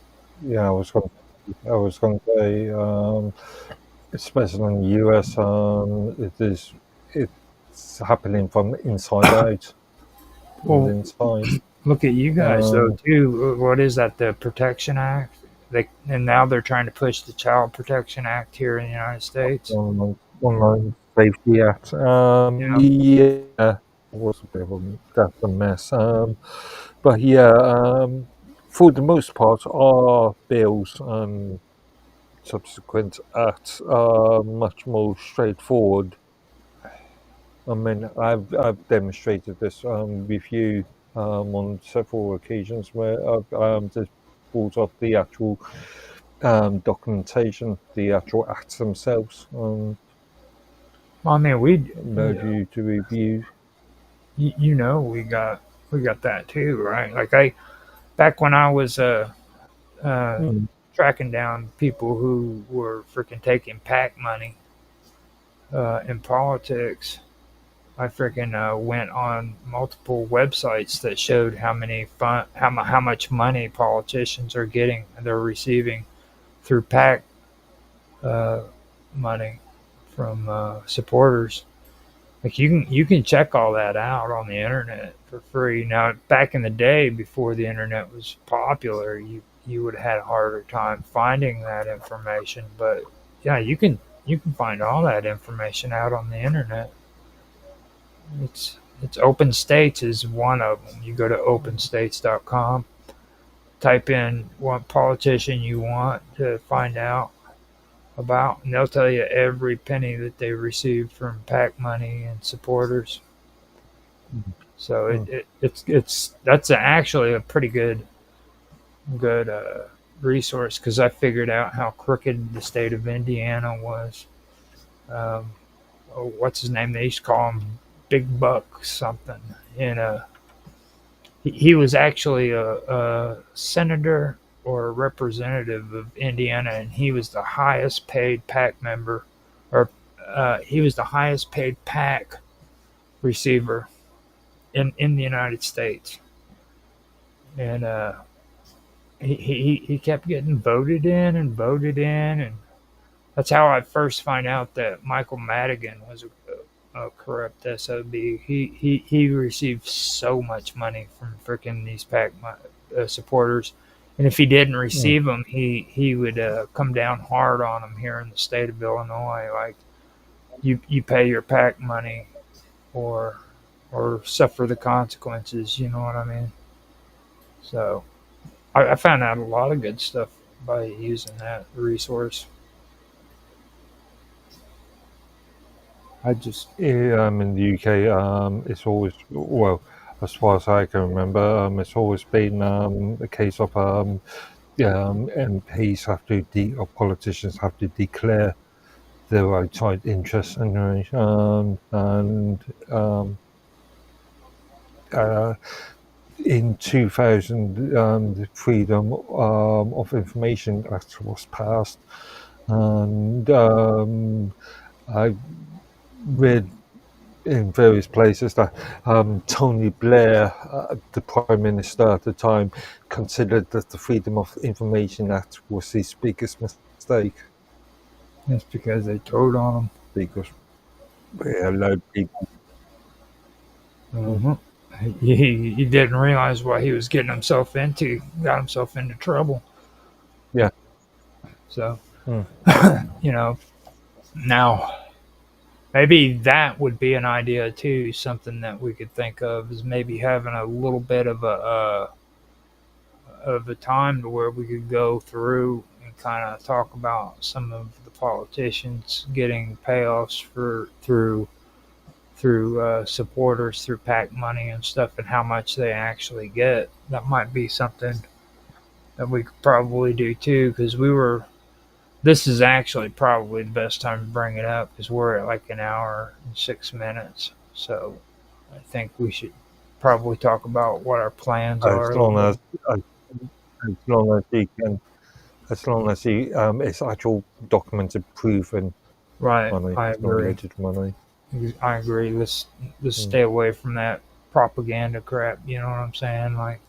Yeah, I was going to say, especially in the US, it's happening from inside out, from the Well, inside. look at you guys though Um, too. What is that? The Protection Act. And now they're trying to push the Child Protection Act here in the United States. Online Safety Act. Yeah. Yeah, it was a bit of that's a mess. But yeah, for the most part, our bills subsequent acts are much more straightforward. I mean, I've demonstrated this with you on several occasions where I've just brought up the actual documentation, the actual acts themselves, Well, I mean, allowed you to review. we got that too, right? Like back when I was uh, Mm. tracking down people who were freaking taking PAC money in politics. I freaking went on multiple websites that showed how much money politicians are getting, they're receiving through PAC uh, money from supporters. Like you can check all that out on the internet for free. Now, back in the day, before the internet was popular, you would have had a harder time finding that information. But yeah, you can find all that information out on the internet. It's Open States is one of them. You go to openstates.com, type in what politician you want to find out about, and they'll tell you every penny that they received from PAC money and supporters. So Mm. it's that's actually a pretty good resource, because I figured out how crooked the state of Indiana was. Um, what's his name? They used to call him Big Buck something. And he was actually a senator or a representative of Indiana, and he was the highest paid PAC member, or he was the highest paid PAC receiver in the United States. And he kept getting voted in and voted in, and that's how I first find out that Michael Madigan was a corrupt SOB. He received so much money from freaking these PAC supporters, and if he didn't receive them, he would come down hard on them here in the state of Illinois. Like you pay your PAC money, or suffer the consequences. You know what I mean? So I found out a lot of good stuff by using that resource. I just In the UK, it's always, well, as far as I can remember, it's always been a case of MPs have to, or politicians have to declare their outside interests anyway, in 2000, the Freedom of Information Act was passed, and I read in various places that Tony Blair, the Prime Minister at the time, considered that the Freedom of Information Act was his biggest mistake. That's because they told on him. Because we allowed people. Mm-hmm. He didn't realize what he was getting himself into. Got himself into trouble. Yeah. So, now maybe that would be an idea too. Something that we could think of is maybe having a little bit of a time to where we could go through and kind of talk about some of the politicians getting payoffs through supporters, through PAC money and stuff, and how much they actually get. That might be something that we could probably do too, because this is actually probably the best time to bring it up, because we're at like an hour and 6 minutes. So I think we should probably talk about what our plans are. As long as you can, as long as it's actual documented, proven Right, money, I agree. related money. I agree. Let's stay away from that propaganda crap. You know what I'm saying? Like,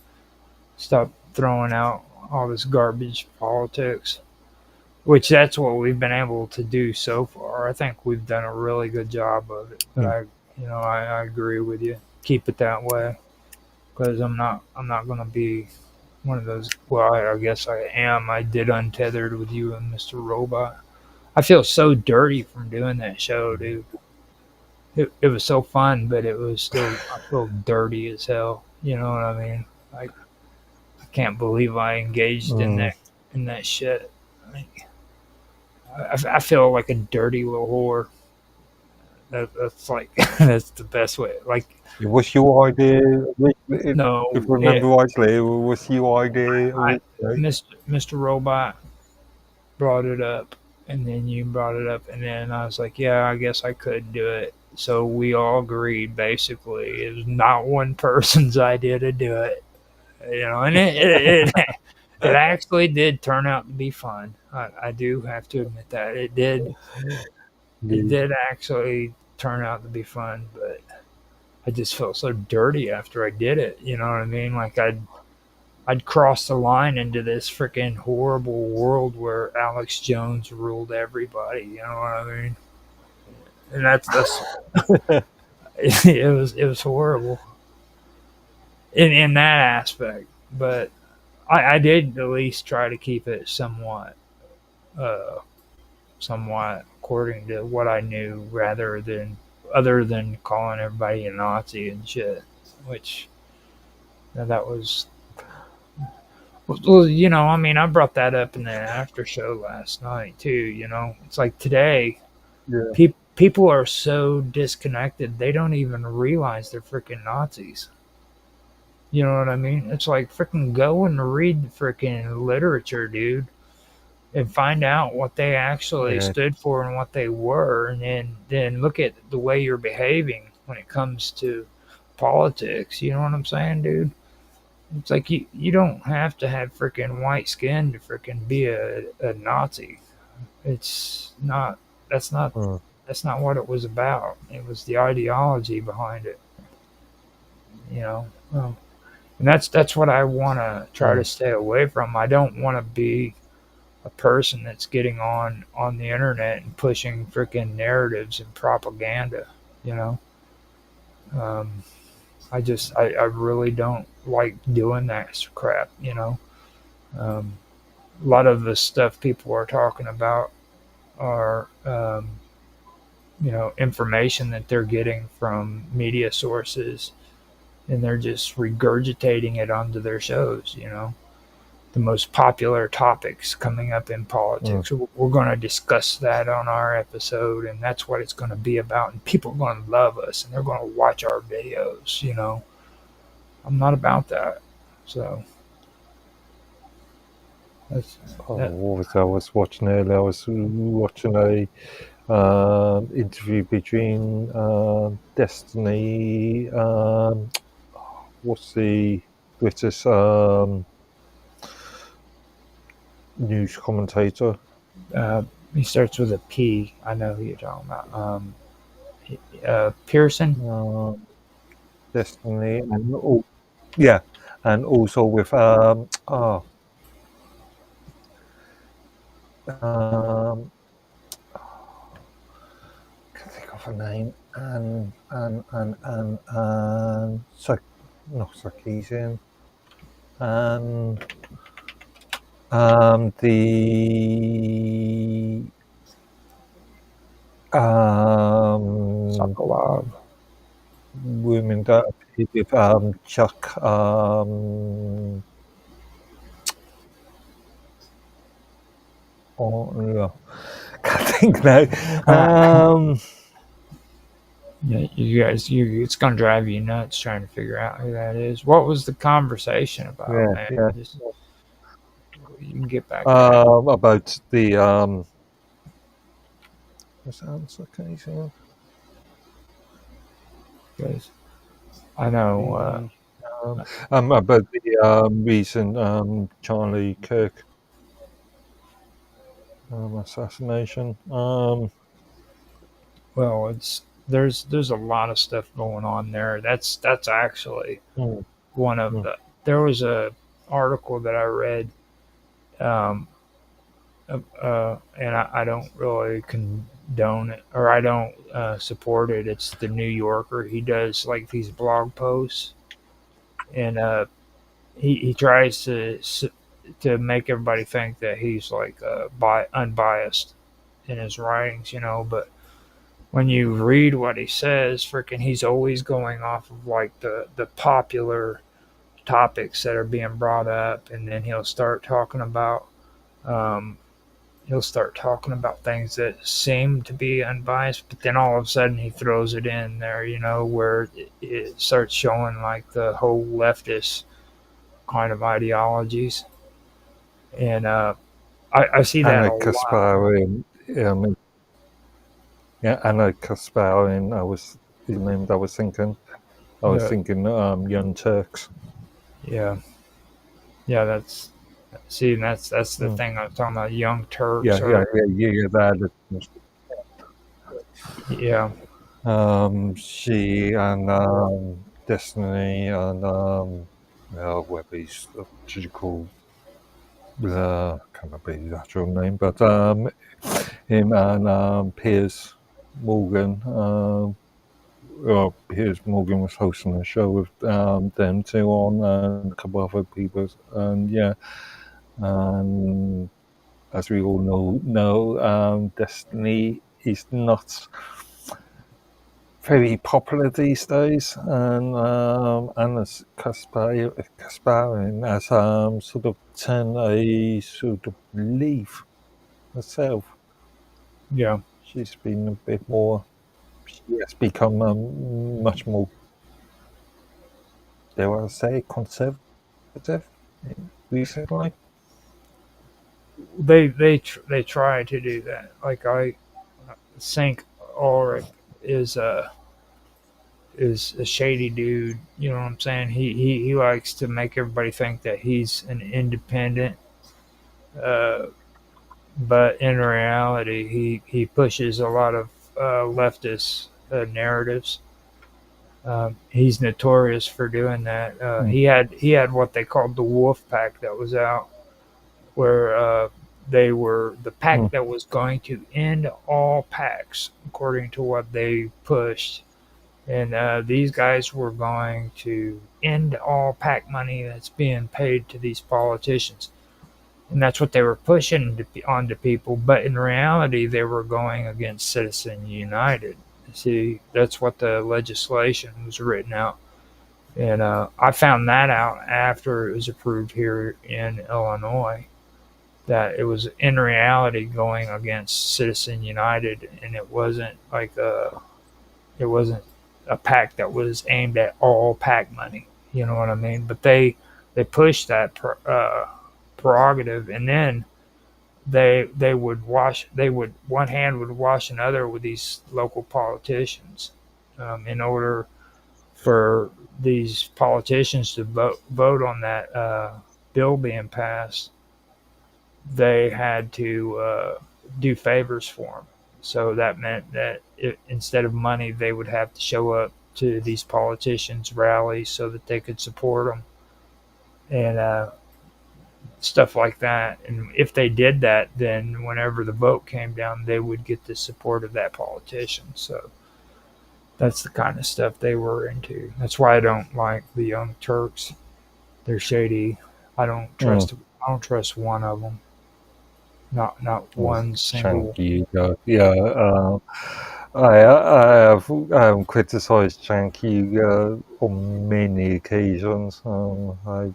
stop throwing out all this garbage politics, which that's what we've been able to do so far. I think we've done a really good job of it. But I agree with you. Keep it that way, because I'm not going to be one of those. Well, I guess I am. I did Untethered with you and Mr. Robot. I feel so dirty from doing that show, dude. It was so fun, but it was still, I feel dirty as hell. You know what I mean? Like, I can't believe I engaged in that shit. Like, I feel like a dirty little whore. That's like that's the best way. Like, it was your idea. No, if I remember rightly, it was your idea. Mr. Robot brought it up, and then you brought it up, and then I was like, yeah, I guess I could do it. So we all agreed, basically. It was not one person's idea to do it. And it actually did turn out to be fun. I do have to admit that. It did actually turn out to be fun, but I just felt so dirty after I did it. You know what I mean? Like, I'd crossed the line into this freaking horrible world where Alex Jones ruled everybody. You know what I mean? And that's it was horrible in that aspect. But I did at least try to keep it somewhat according to what I knew, other than calling everybody a Nazi and shit, which that was. Well, I mean, I brought that up in the after show last night too. It's like today, people are so disconnected, they don't even realize they're freaking Nazis. You know what I mean? It's like, freaking go and read the freaking literature, dude, and find out what they actually stood for and what they were, and then look at the way you're behaving when it comes to politics. You know what I'm saying, dude? It's like you don't have to have freaking white skin to freaking be a Nazi. It's not. That's not what it was about. It was the ideology behind it. And that's what I want to try to stay away from. I don't want to be a person that's getting on the internet and pushing freaking narratives and propaganda, you know. Um, I really don't like doing that crap, you know. Um, a lot of the stuff people are talking about are, you know, information that they're getting from media sources, and they're just regurgitating it onto their shows, you know. The most popular topics coming up in politics. We're going to discuss that on our episode, and that's what it's going to be about. And people are going to love us, and they're going to watch our videos, you know. I'm not about that. So that's that. What was I was watching earlier? I was watching a interview between Destiny. What's the British news commentator? He starts with a P. I know who you're talking about. Pearson. Destiny, and and also with can't think of her name, and not Sarkeesian, and the Sokolov. women that appeared with Chuck can't think now. Yeah, you guys, it's gonna drive you nuts trying to figure out who that is. What was the conversation about, man? Yeah. Just, you can get back about the what's that Sarkeesian? because I know. About the recent Charlie Kirk assassination. Well, there's a lot of stuff going on there. That's actually one of the. There was a article that I read, and I don't really condone it, or I don't support it. It's the New Yorker. He does like these blog posts, and he tries to make everybody think that he's like unbiased in his writings, you know, but when you read what he says, freaking, he's always going off of like the popular topics that are being brought up, and then um, he'll start talking about things that seem to be unbiased, but then all of a sudden he throws it in there, you know, where it starts showing like the whole leftist kind of ideologies, and I see that Anna a lot. Kasparian, Anna Kasparian. I was the name that I was thinking. I was thinking Young Turks. Yeah, that's the thing I was talking about. Young Turks. Yeah. That. Yeah. She and Destiny and Webby's digital. I can't remember his actual name, but him and Piers Morgan. Piers Morgan was hosting a show with them two on, and a couple of other people, and and as we all know, Destiny is not very popular these days, and as Kasparian has sort of turned a sort of leaf herself. Yeah. She's been a bit more. She has become much more, dare I say, conservative recently. They try to do that. Like I think Ulrich is a shady dude. You know what I'm saying? He likes to make everybody think that he's an independent, but in reality, he pushes a lot of leftist narratives. He's notorious for doing that. He had what they called the Wolf Pack that was out, where they were the pack that was going to end all packs, according to what they pushed. And these guys were going to end all PAC money that's being paid to these politicians. And that's what they were pushing onto people. But in reality, they were going against Citizen United. See, that's what the legislation was written out. And I found that out after it was approved here in Illinois, that it was in reality going against Citizen United, and it wasn't it wasn't a PAC that was aimed at all PAC money. You know what I mean? But they pushed that prerogative, and then they would one hand would wash another with these local politicians, in order for these politicians to vote on that bill being passed. They had to do favors for them. So that meant that instead of money, they would have to show up to these politicians' rallies so that they could support them, and stuff like that. And if they did that, then whenever the vote came down, they would get the support of that politician. So that's the kind of stuff they were into. That's why I don't like the Young Turks. They're shady. I don't trust one of them. Not one single. Hugo. Yeah, I have criticised Cenk Hugo on many occasions. I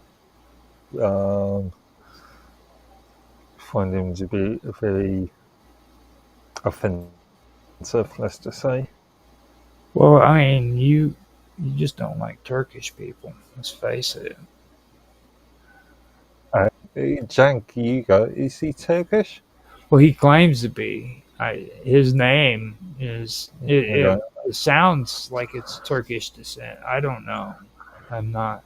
find him to be very offensive, let's just say. Well, I mean, you just don't like Turkish people. Let's face it. Cenk Hugo, is he Turkish? Well, he claims to be. His name is. It sounds like it's Turkish descent. I don't know. I'm not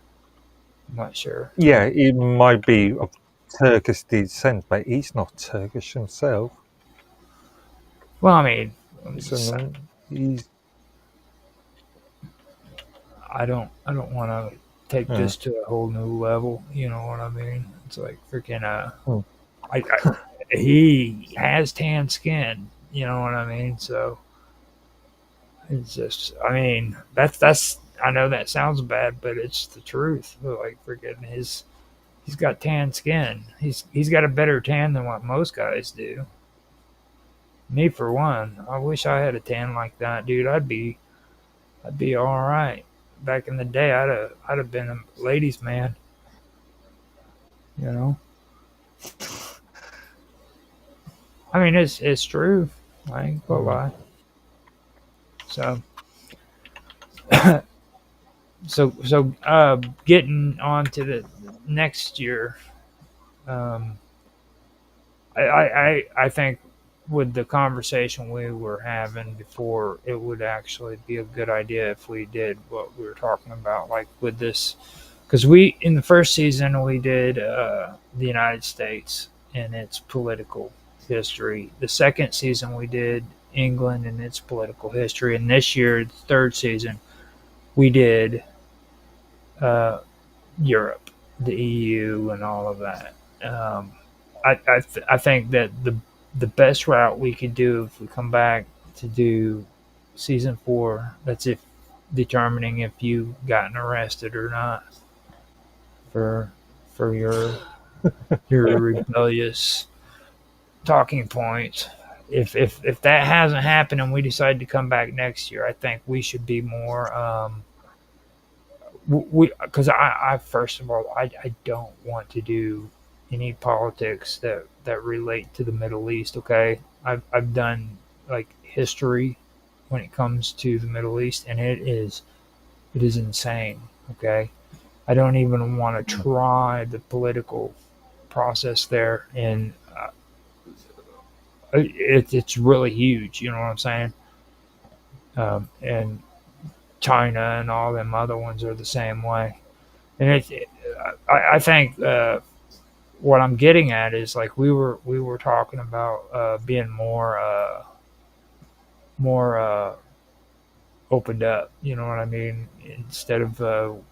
sure. Yeah, it might be of Turkish descent, but he's not Turkish himself. Well, I mean, I don't want to take this to a whole new level. You know what I mean? It's like freaking. He has tan skin. You know what I mean? So it's just. I mean, that's. I know that sounds bad, but it's the truth. Like freaking he's got tan skin. He's got a better tan than what most guys do. Me for one, I wish I had a tan like that, dude. I'd be all right. Back in the day, I'd have been a ladies' man. You know. I mean, it's true. I ain't gonna lie. So, getting on to the next year, I think with the conversation we were having before, it would actually be a good idea if we did what we were talking about, like with this, because in the first season we did the United States and its political history. The second season we did England and its political history, and this year, the third season, we did Europe, the EU, and all of that. I think that the best route we could do if we come back to do season 4, that's if determining if you've gotten arrested or not for your rebellious talking points. If that hasn't happened and we decide to come back next year, I think we should be more because I first of all, I don't want to do any politics that relate to the Middle East. Okay, I've done like history when it comes to the Middle East, and it is insane. Okay, I don't even want to try the political process there, and it's really huge. You know what I'm saying? And China and all them other ones are the same way. And I think what I'm getting at is like we were talking about being more opened up. You know what I mean? Instead of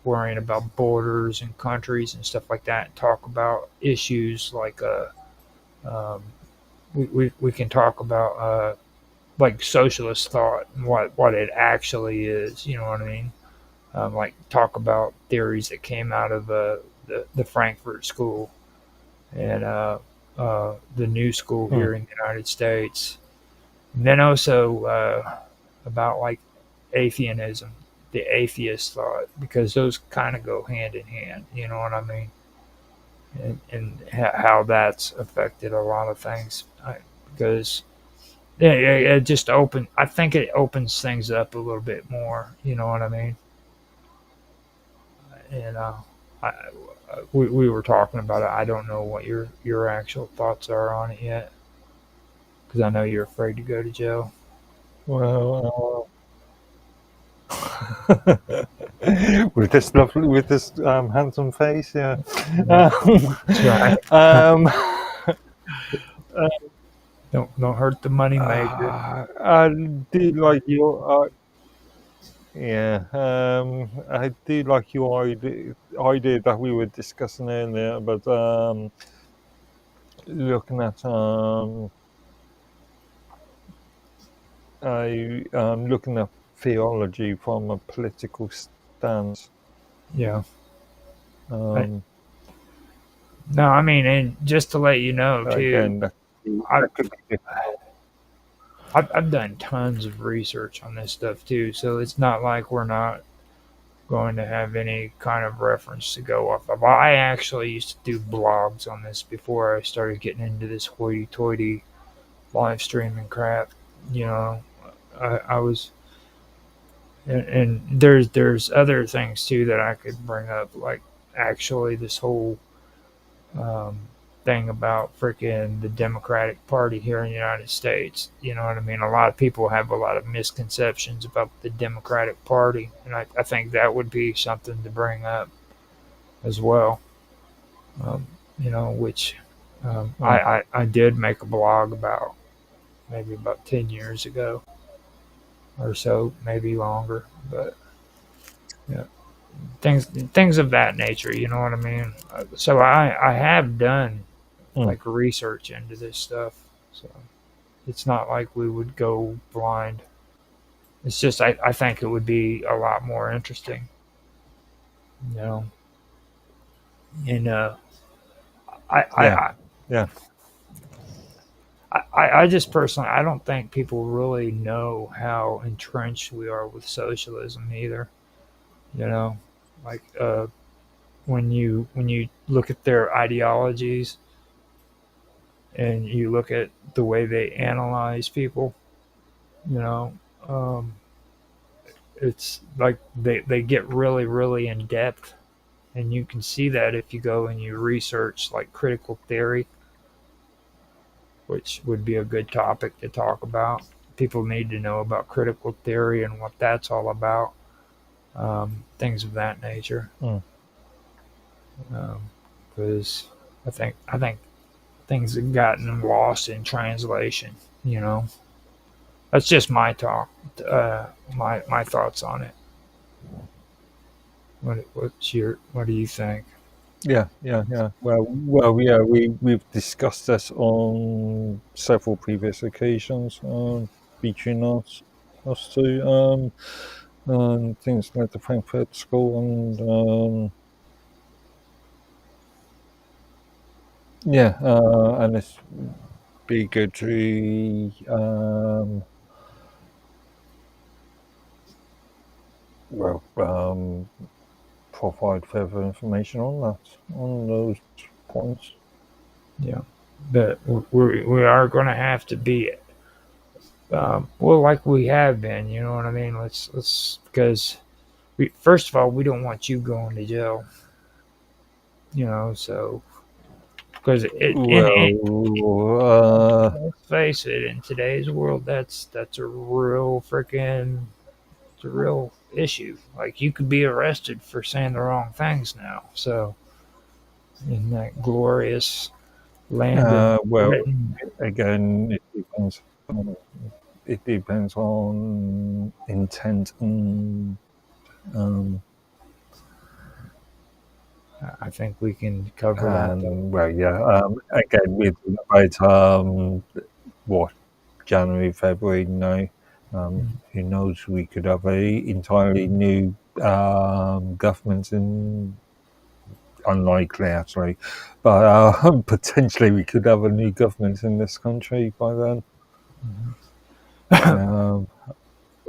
worrying about borders and countries and stuff like that, talk about issues like um, we can talk about like socialist thought and what it actually is. You know what I mean? Like talk about theories that came out of the Frankfurt School and the New School Hmm. here in the United States. And then also about like atheism, the atheist thought, because those kind of go hand in hand. You know what I mean? And how that's affected a lot of things. Because yeah, it just open. I think it opens things up a little bit more. You know what I mean? And I, we were talking about it. I don't know what your actual thoughts are on it yet, because I know you're afraid to go to jail. Well, with this handsome face, yeah. Yeah, that's right. Um, Don't hurt the money maker. I do like your yeah. I do like your idea that we were discussing earlier, but looking at looking at theology from a political stance. Yeah. I, Um, no, I mean, and just to let you know too, Again, I, that could be difficult. I've done tons of research on this stuff too, so it's not like we're not going to have any kind of reference to go off of. I actually used to do blogs on this before I started getting into this hoity-toity live streaming crap. You know, I was, and there's other things too that I could bring up, like actually this whole um, thing about freaking the Democratic Party here in the United States. You know what I mean? A lot of people have a lot of misconceptions about the Democratic Party, and I think that would be something to bring up as well. You know, which Mm. I did make a blog about maybe about 10 years ago or so, maybe longer, but yeah, things of that nature. You know what I mean? So I have done Mm. like research into this stuff. So it's not like we would go blind. It's just I think it would be a lot more interesting, you know. And I, Yeah, I, yeah. I just personally I don't think people really know how entrenched we are with socialism either. You know, like when you look at their ideologies and you look at the way they analyze people, you know, um, it's like they get really in depth, and you can see that if you go and you research like critical theory, which would be a good topic to talk about. People need to know about critical theory and what that's all about, things of that nature, Mm. because I think things have gotten lost in translation. You know, that's just my talk, my thoughts on it. What do you think? Yeah, yeah, yeah. Yeah. We've discussed this on several previous occasions between us two. Things like the Frankfurt School and yeah, and it's be good to well provide further information on those points. Yeah, but we are going to have to be well, like we have been. You know what I mean? Let's because first of all, we don't want you going to jail. You know, so because Well, let's face it, in today's world, that's a real freaking it's a real issue. Like you could be arrested for saying the wrong things now. So in that glorious land of well, Britain, again, it depends. it depends on intent and I think we can cover that. well, yeah. Again, we're talking about what, January, February? No, who knows? We could have a entirely new government in. Unlikely, actually, but potentially we could have a new government in this country by then.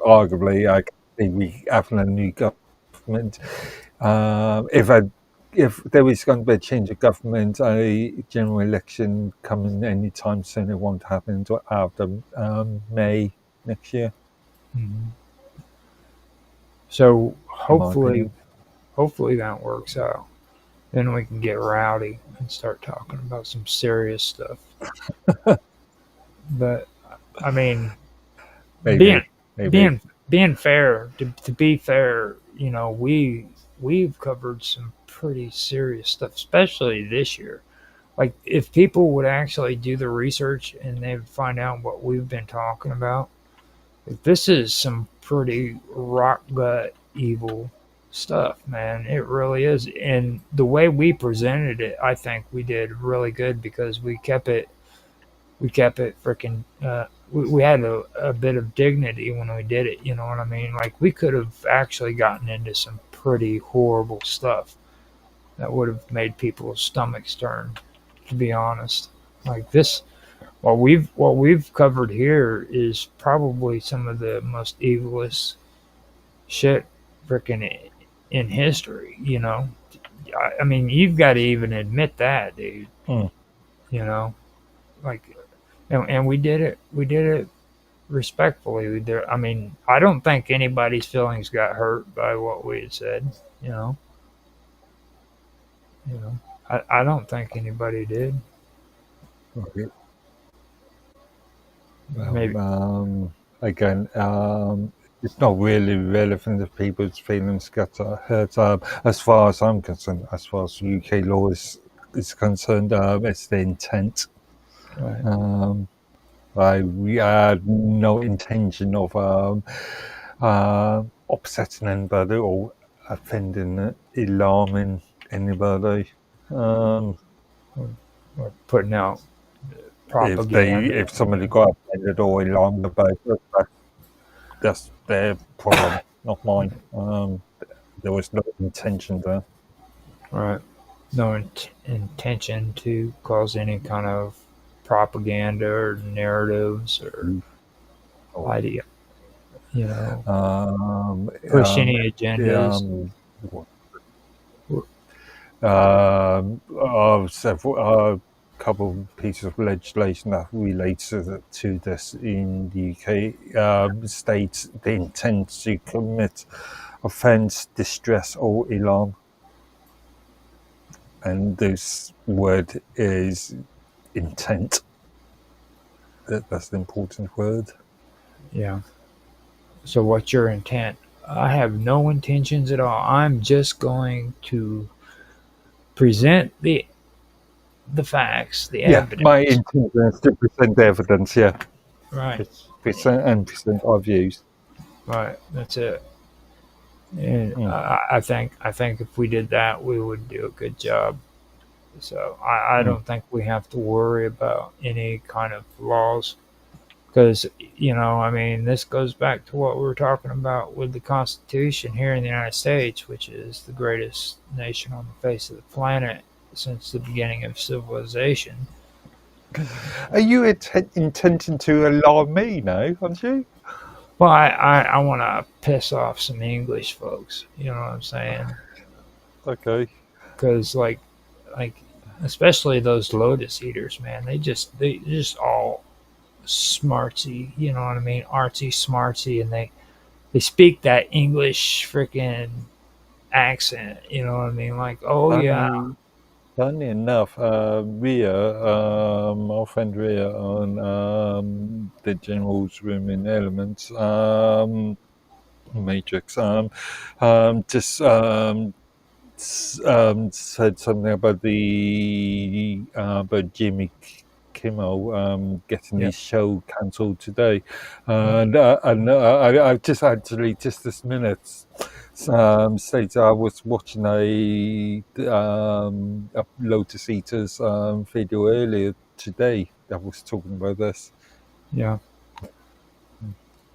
Arguably, I can see we having a new government. If there is going to be a change of government, a general election coming anytime soon, it won't happen until after May next year. So hopefully that works out. Then we can get rowdy and start talking about some serious stuff. But I mean, Maybe. being fair, to be fair, you know, we've covered some pretty serious stuff, especially this year. Like if people would actually do the research and they would find out what we've been talking about, like, this is some pretty rock gut evil stuff, man. It really is. And the way we presented it, I think we did really good because we kept it freaking, we had a bit of dignity when we did it. You know what I mean? Like we could have actually gotten into some pretty horrible stuff that would have made people's stomachs turn, to be honest. Like this, what we've covered here is probably some of the most evilest shit freaking in history, you know. I mean, you've got to even admit that, dude. You know, like, and we did it respectfully. I mean, I don't think anybody's feelings got hurt by what we had said, you know. I don't think anybody did. Okay. Well, Maybe. Again, it's not really relevant if people's feelings get hurt. As far as I'm concerned, as far as UK law is concerned, it's the intent. Right. We had no intention of upsetting anybody or offending, alarming anybody. Or putting out propaganda. If somebody got offended or alarmed about it, that's their problem, not mine. There was no intention there. Right. No intention to cause any kind of propaganda or narratives or idea, you know, push any agendas. Several couple of pieces of legislation that relates to this in the UK states the intent to commit offence, distress, or alarm. And this word is intent. That's the important word. Yeah. So what's your intent? I have no intentions at all. I'm just going to present the facts, the evidence. My intention is to present the evidence, yeah. Right. Present our views. Right. That's it. And I think if we did that, we would do a good job. So I don't think we have to worry about any kind of laws because, you know, I mean, this goes back to what we were talking about with the Constitution here in the United States, which is the greatest nation on the face of the planet since the beginning of civilization. Are you intending to alarm me now, aren't you? Well, I want to piss off some English folks. You know what I'm saying? Okay. Because like especially those Lotus eaters, man, they just all smartsy. You know what I mean? Artsy, smartsy, and they speak that English freaking accent. You know what I mean? Like, oh yeah. Funny enough, Ria, our friend Ria on the General's Room in Elements, Matrix, just said something about about Jimmy Kimmel getting Yep. his show cancelled today, and I just actually just this minute stated I was watching a Lotus Eaters video earlier today that was talking about this. Yeah.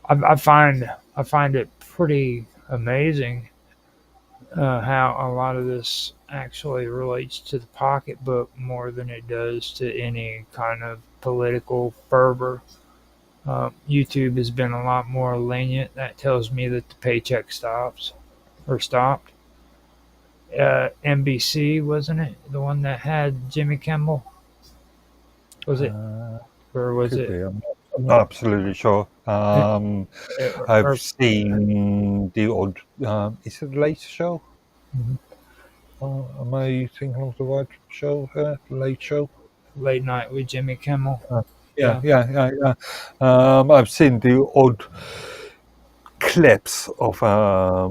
I find it pretty amazing how a lot of this actually relates to the pocketbook more than it does to any kind of political fervor. YouTube has been a lot more lenient. That tells me that the paycheck stopped. NBC, wasn't it? The one that had Jimmy Kimmel? Was it? Or was Could it? be. I'm not absolutely sure. I've seen the odd. Is it the Late Show? Mhm. Am I thinking of the right show here? Late Show? Late Night with Jimmy Kimmel. Yeah. I've seen the odd clips of I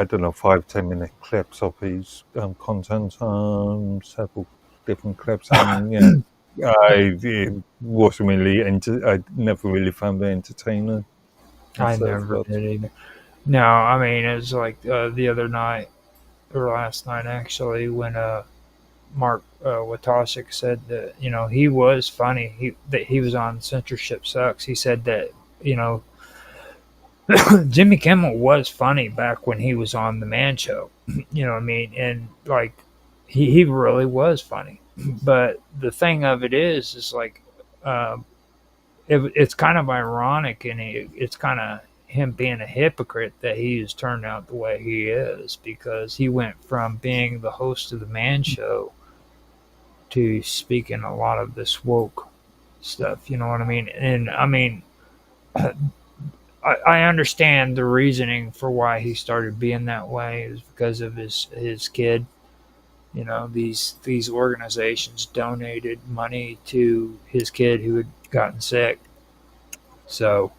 don't know, 5-10 minute clips of his content, several different clips, and it wasn't really I never really found it entertaining. I never did either. No, I mean it was like the other night or last night actually when Mark Watosik said that he was funny. That he was on Censorship Sucks. He said that Jimmy Kimmel was funny back when he was on the Man Show. You know what I mean? And like he really was funny. But the thing of it is like it's kind of ironic, and it's kind of him being a hypocrite that he has turned out the way he is, because he went from being the host of the Man Show to speaking a lot of this woke stuff. You know what I mean? And I mean, I understand the reasoning for why he started being that way is because of his kid. These organizations donated money to his kid who had gotten sick. So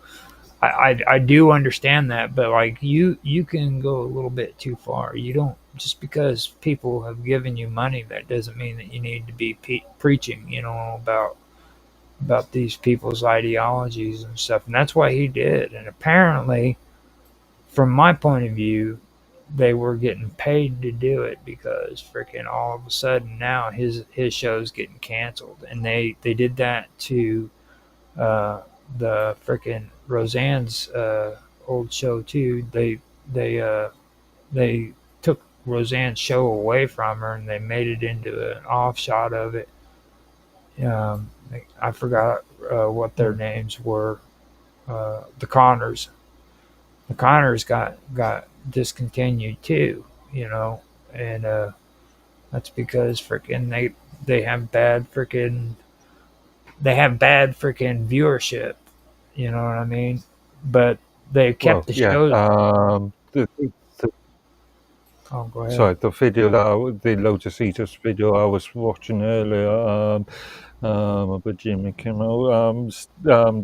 I do understand that, but like you can go a little bit too far. You don't, just because people have given you money, that doesn't mean that you need to be preaching, about these people's ideologies and stuff. And that's what he did. And apparently, from my point of view, they were getting paid to do it, because freaking all of a sudden now his show's getting canceled, and they did that to the freaking Roseanne's old show too. They took Roseanne's show away from her, and they made it into an offshot of it. I forgot what their names were. The Connors. The Connors got discontinued too, and that's because freaking they have bad freaking viewership. You know what I mean? But they kept the shows. Oh, go ahead. Sorry, the video the Lotus Eaters video I was watching earlier about Jimmy Kimmel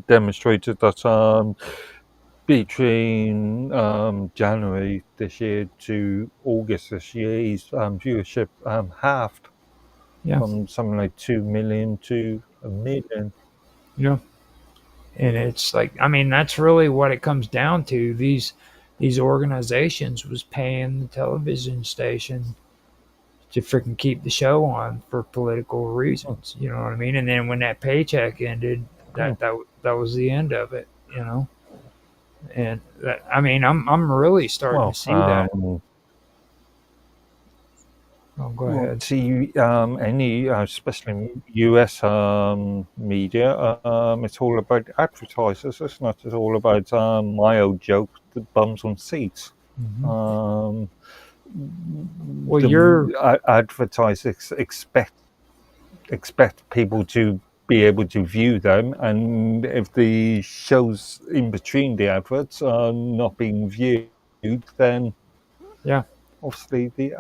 demonstrated that between January this year to August this year, his viewership halved from something like 2 million to 1 million. Yeah. And it's like, I mean, that's really what it comes down to. These organizations was paying the television station to freaking keep the show on for political reasons. You know what I mean? And then when that paycheck ended, that was the end of it. And that, I mean, I'm really starting to see that. Oh, go ahead. See, any, especially US media, it's all about advertisers. It's not just all about my old joke, the bums on seats. Mm-hmm. Advertisers expect people to be able to view them, and if the shows in between the adverts are not being viewed, then obviously the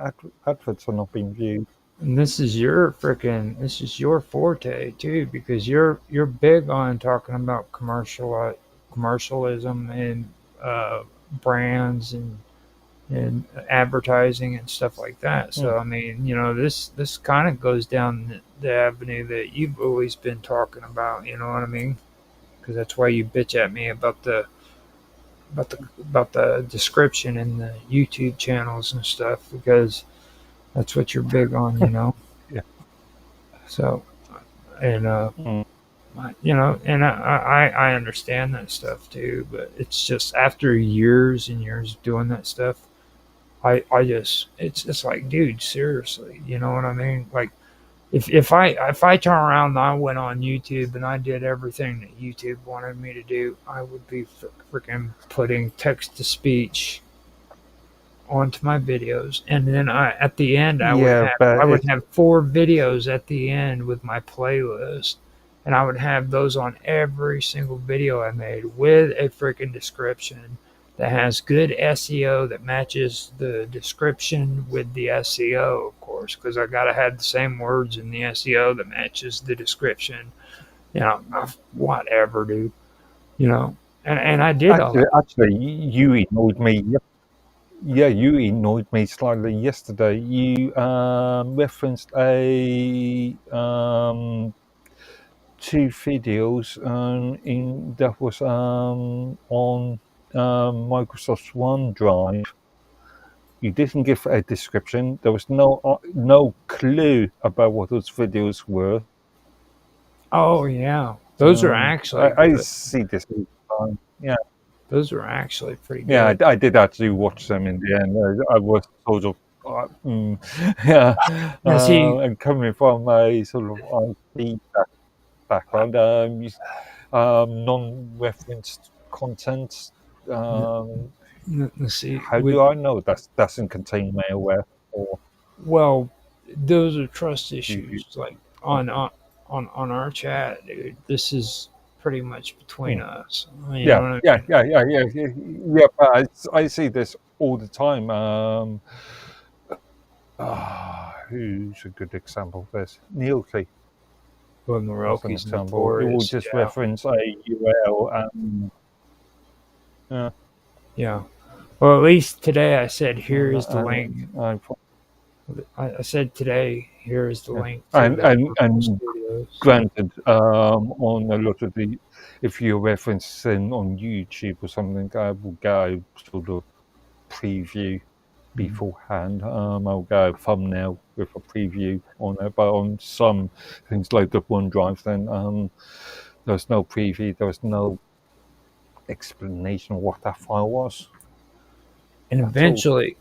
adverts are not being viewed. And this is your forte too, because you're big on talking about commercialism and brands and and advertising and stuff like that. So I mean, this kind of goes down the avenue that you've always been talking about. You know what I mean? Because that's why you bitch at me about the description in the YouTube channels and stuff, because that's what you're big on. Yeah. So, and and I understand that stuff too, but it's just after years and years of doing that stuff, I just it's just like, dude, seriously, you know what I mean? Like, if I turn around and I went on YouTube and I did everything that YouTube wanted me to do, I would be freaking putting text to speech onto my videos, and then at the end I would have 4 videos at the end with my playlist, and I would have those on every single video I made with a freaking description that has good SEO that matches the description with the SEO, of course, because I gotta have the same words in the SEO that matches the description. Whatever, dude. And I did all that. Actually, you ignored me. Yeah, you annoyed me slightly yesterday. You referenced a 2 videos that was on Microsoft's OneDrive. You didn't give a description. There was no clue about what those videos were. Oh yeah, those are actually. I see this all the time. Yeah. Those are actually pretty good. Yeah, I did actually watch them in the end. I was sort of, yeah. And coming from a sort of IT background, non-referenced content. Let's see. How do I know that doesn't contain malware? Well, those are trust issues. Like on our chat, dude. This is pretty much between us. Yeah. But I see this all the time. Who's a good example of this? Neilke. Well, Morocco's example. It will just reference a URL. Yeah. Well, at least today I said, here is the link. I said today, here is the link. And granted, on a lot of if you're referencing on YouTube or something, I will go sort of preview beforehand. I'll go thumbnail with a preview on it, but on some things like the OneDrive, then there's no preview, there's no explanation of what that file was. And eventually,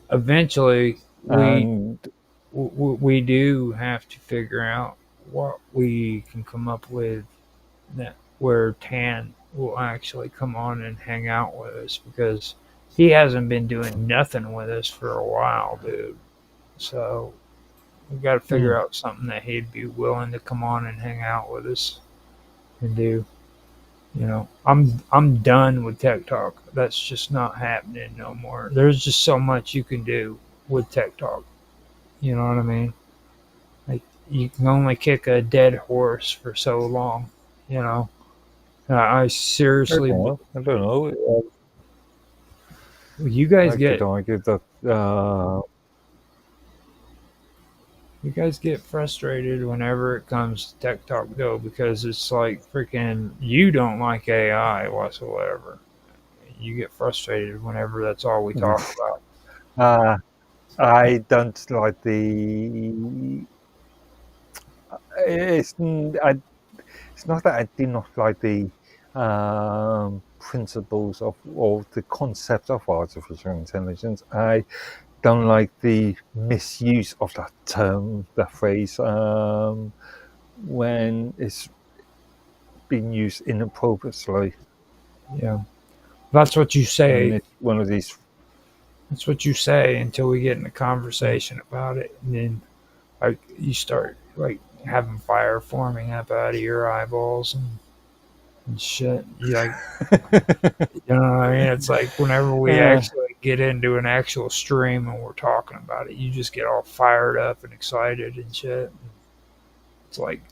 we do have to figure out what we can come up with where Tan will actually come on and hang out with us, because he hasn't been doing nothing with us for a while, dude. So we got to figure out something that he'd be willing to come on and hang out with us and do. I'm done with Tech Talk. That's just not happening no more. There's just so much you can do with Tech Talk. You know what I mean? Like, you can only kick a dead horse for so long. I seriously. I don't know. You guys get. You guys get frustrated whenever it comes to Tech Talk, though, because it's like freaking, you don't like AI whatsoever. You get frustrated whenever that's all we talk about. I don't like it's not that I do not like the principles or the concept of artificial intelligence. I don't like the misuse of that term, that phrase, when it's being used inappropriately. Yeah, that's what you say. It's one of these. That's what you say until we get in a conversation about it, and then you start having fire forming up out of your eyeballs and shit. You know what I mean? It's like whenever we actually get into an actual stream and we're talking about it, you just get all fired up and excited and shit. It's like,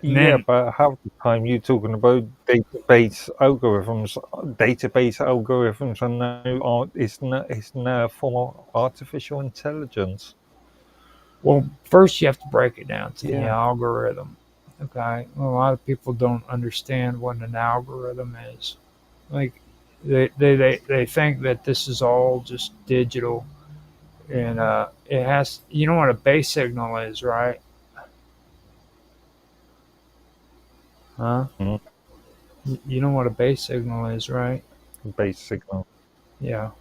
And Yeah, then, but half the time you're talking about database algorithms. Database algorithms are now a form of artificial intelligence. well, first you have to break it down to the Yeah. algorithm. Okay, a lot of people don't understand what an algorithm is. Like, they think that this is all just digital, and it has. You know what a base signal is, right? Huh? Mm. You know what a base signal is, right? Base signal. Yeah,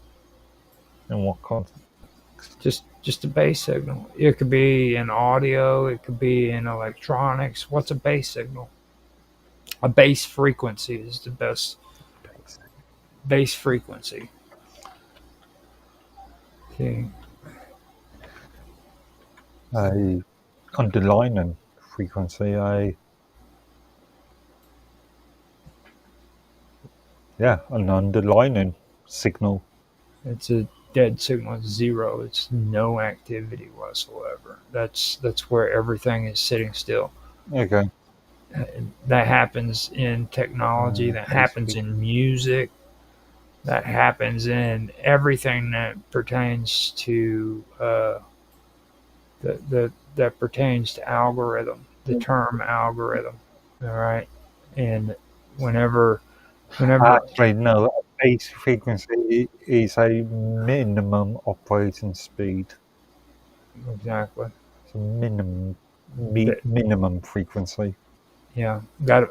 In what context? just a base signal. It could be in audio, it could be in electronics. What's a base signal? A base frequency is the best. Base frequency. Okay. A underlying frequency. An underlying signal. It's a dead signal. It's zero. It's no activity whatsoever. That's where everything is sitting still. Okay. That happens in technology. That Base happens frequency. in music. That happens in everything that pertains to that pertains to algorithm. The term algorithm. All right, and whenever whenever Actually, no. A base frequency is a minimum operating speed. exactly. It's a That, minimum frequency. yeah,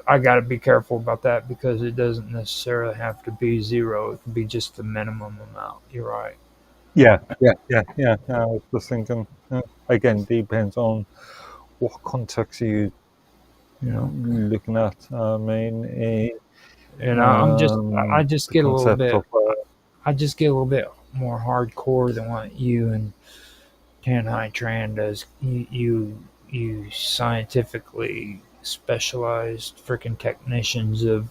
I got to be careful about that because it doesn't necessarily have to be zero. It can be just the minimum amount. You're right. Yeah. I was just thinking. Again, depends on what context you're You know, looking at. I mean, and I'm just I just the get a little concept bit of I just get a little bit more hardcore than what you and Tan Hai Tran does. You scientifically specialized freaking technicians of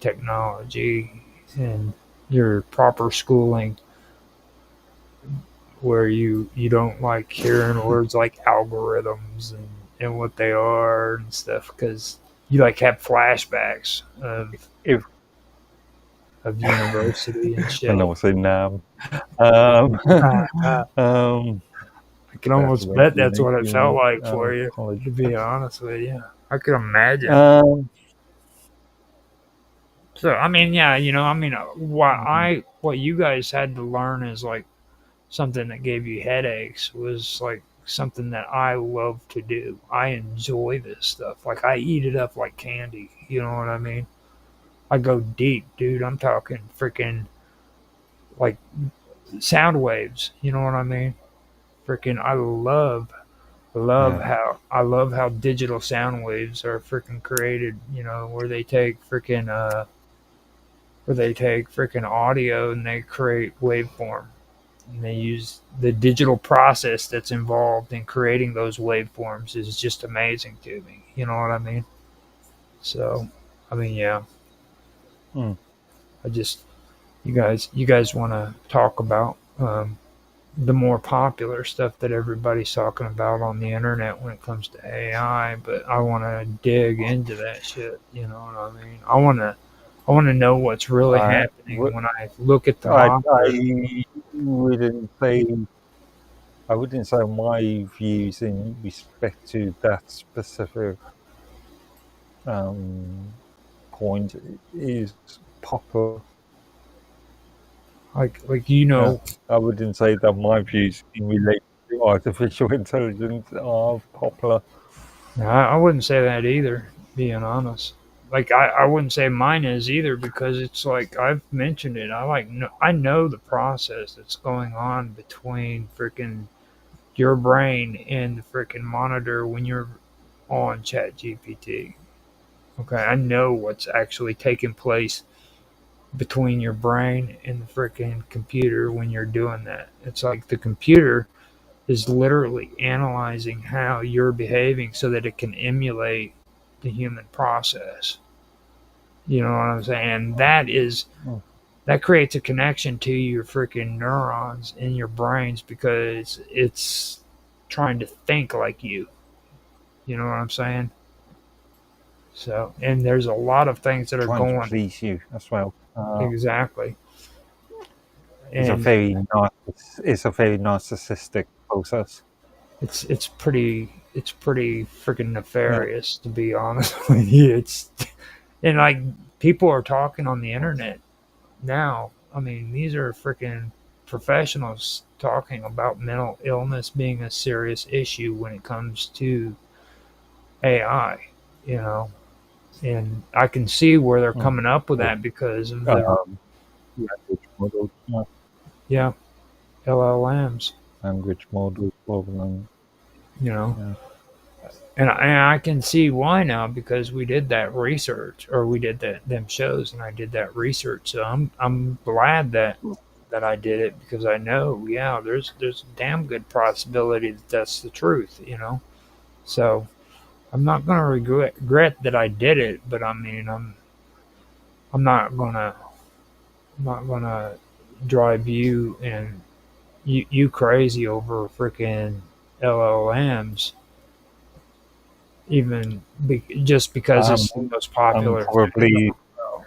technology and your proper schooling where you don't like hearing words like algorithms and what they are and stuff because you like have flashbacks if of university and when I shit. was in um, I um, can that's almost went bet to that's what it felt like for you, college. to be honest with you. I could imagine. Um, So I mean, yeah, what you guys had to learn is like something that gave you headaches was like something that I love to do. I enjoy this stuff. Like I eat it up like candy. You know what I mean? I go deep, dude. I'm talking freaking like sound waves. You know what I mean? Freaking, yeah, I love how digital sound waves are freaking created. You know, where they take freaking audio and they create waveform and they use the digital process that's involved in creating those waveforms is just amazing to me. You know what I mean? So, I mean, yeah, mm, I just you guys want to talk about the more popular stuff that everybody's talking about on the internet when it comes to AI, but I want to dig into that shit. You know what I mean? I want to know what's really I, happening when I look at the monitor. I wouldn't say I wouldn't say my views in respect to that specific um, point is popular. Like Yeah, I wouldn't say that my views in relation to artificial intelligence are popular. I wouldn't say that either. Being honest, like I wouldn't say mine is either because it's like I've mentioned it. I know the process that's going on between freaking your brain and the freaking monitor when you're on Chat GPT. Okay, I know what's actually taking place between your brain and the freaking computer when you're doing that. It's like the computer is literally analyzing how you're behaving so that it can emulate the human process. You know what I'm saying? Mm. That creates a connection to your freaking neurons in your brains because it's trying to think like you. You know what I'm saying? So, and there's a lot of things that are Trying to going please you as well. exactly. It's a And very it's a very narcissistic process. it's pretty freaking Yeah. nefarious, to be honest with you. It's and like people are talking on the internet now. I mean, these are freaking professionals talking about mental illness being a serious issue when it comes to AI, you know. And I can see where they're Mm. coming up with With, that because of the um, language models, yeah. yeah, LLMs, Language models rather than you know. yeah. And I can see why now because we did that research or we did that them shows and I did that research. So I'm glad that I did it because I know yeah there's a damn good possibility that that's the truth, you know. So I'm not gonna regret that I did it, but I mean I'm not gonna I'm not gonna drive you and you crazy over freaking LLMs even just because Um, it's the most I'm popular thing in the probably world.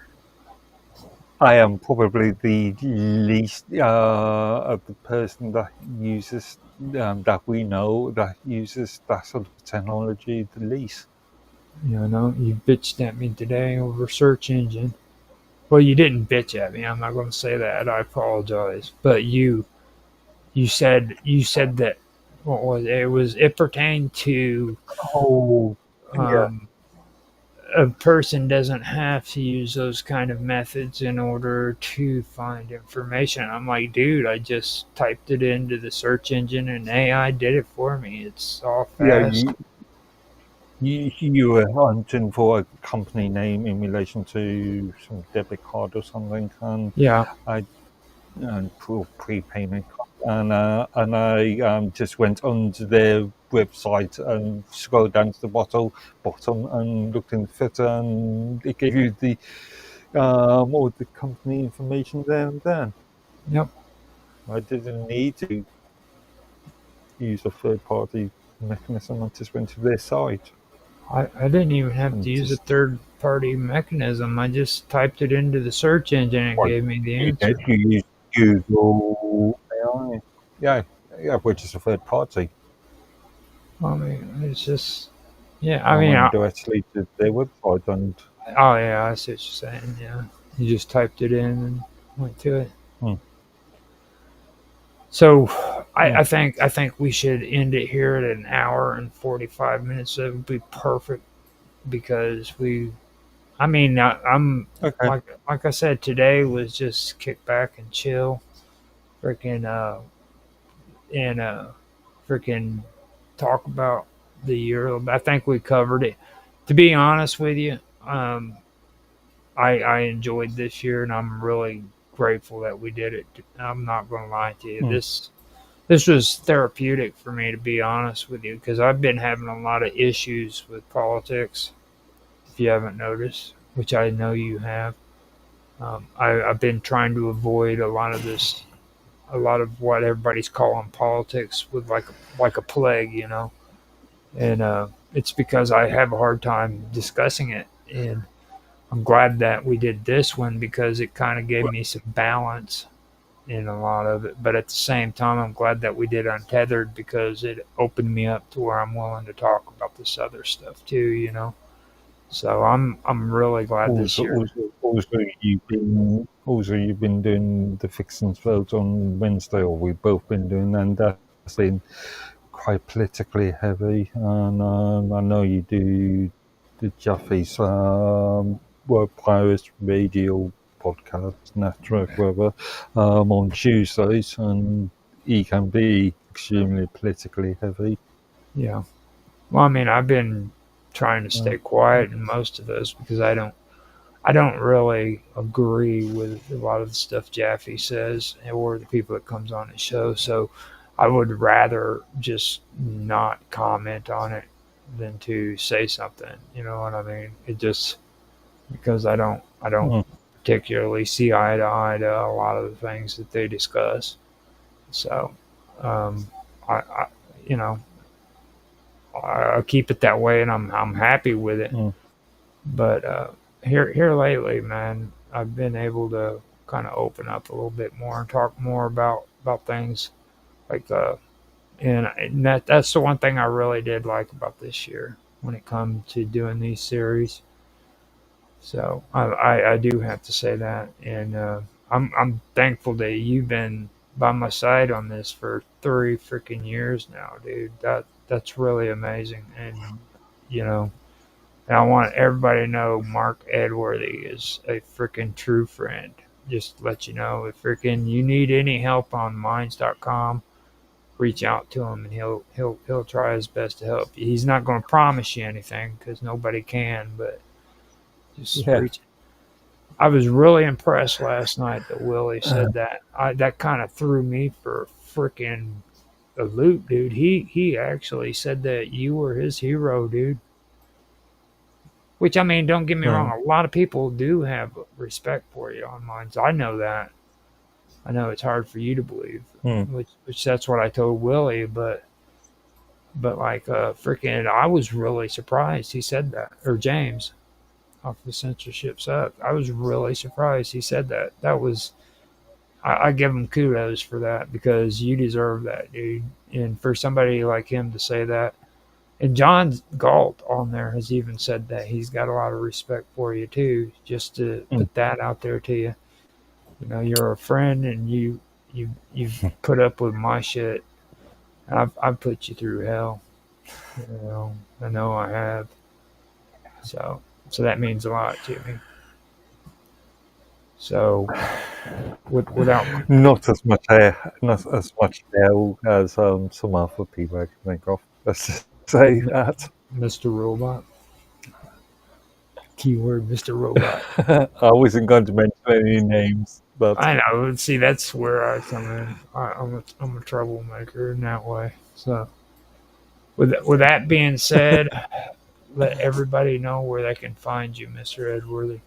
I am probably the least of the person that uses that we know that uses that sort of technology the least. You know, you bitched at me today over search engine. Well, you didn't bitch at me. I'm not going to say that. I apologize. But you said that what was it? It pertained to Oh, yeah, um, a person doesn't have to use those kind of methods in order to find information. I'm like, dude, I just typed it into the search engine and AI did it for me. It's all yeah. fast. You were hunting for a company name in relation to some debit card or something, and Yeah. I for prepayment, and I just went onto their website and scrolled down to the bottom and looked in the footer, and it gave you the all the company information there and then. Yep. I didn't need to use a third party mechanism. I just went to their site I didn't even have to and use a just third party mechanism. I just typed it into the search engine and it well, gave me the you did. answer. You used Google AI. Yeah, yeah, which is a third party. I mean, it's just, yeah, I I mean, went directly to their website and oh, yeah, I see what you're saying. Yeah. You just typed it in and went to it. hmm, So yeah, I think we should end it here at an hour and 45 minutes. That would be perfect because I mean, I'm okay. like I said, today was just kick back and chill, freaking and freaking talk about the year. I think we covered it. To be honest with you, um, I enjoyed this year, and I'm really grateful that we did it. I'm not going to lie to you. Hmm. This was therapeutic for me, to be honest with you, because I've been having a lot of issues with politics. If you haven't noticed, which I know you have, I've been trying to avoid a lot of what everybody's calling politics with like a plague, you know. And it's because I have a hard time discussing it. And I'm glad that we did this one because it kind of gave me some balance in a lot of it. But at the same time, I'm glad that we did Untethered because it opened me up to where I'm willing to talk about this other stuff too, you know. So I'm really glad this Also, year. you've been doing the fixings vote on Wednesday, or we've both been doing, and that's been quite politically heavy. And I know you do the Jaffe's World Pirates Radio podcast network, whatever, on Tuesdays, and he can be extremely politically heavy. Yeah. Well, I mean, I've been trying to Uh, stay quiet in most of those because I don't really agree with a lot of the stuff Jaffe says or the people that comes on his show. So I would rather just not comment on it than to say something. You know what I mean? It just because I don't mm, particularly see eye to eye to a lot of the things that they discuss. So um, I you know I'll keep it that way, and I'm happy with it. mm. But here lately, man, I've been able to kind of open up a little bit more and talk more about things like and that's the one thing I really did like about this year when it comes to doing these series. So I do have to say that, and I'm thankful that you've been by my side on this for 3 freaking years now, dude. That's really amazing, and you know, and I want everybody to know Mark Edworthy is a freaking true friend. Just to let you know, if freaking you need any help on minds.com, reach out to him and he'll try his best to help you. He's not going to promise you anything because nobody can, but just Yeah. reach. I was really impressed last night that Willie said that. That kind of threw me for freaking a loop, dude. He actually said that you were his hero, dude. Which I mean, don't get me wrong. Mm. A lot of people do have respect for you online. So I know that. I know it's hard for you to believe, Mm. which that's what I told Willie. But like freaking, I was really surprised he said that, or James off the censorship suck. I was really surprised he said that. That was I give him kudos for that because you deserve that, dude. And for somebody like him to say that, and John Galt on there has even said that he's got a lot of respect for you too. Just to Mm. put that out there to you. You know, you're a friend, and you've put up with my shit. I've put you through hell. You know, I know I have. So that means a lot to me. So without Not as much hell as some other people I can think of. Let's just say that. Mr. Robot, keyword Mr. Robot. I wasn't going to mention any names, but I know. See, that's where I come in. I'm a troublemaker in that way. So with that being said, let everybody know where they can find you, Mr. Edworthy.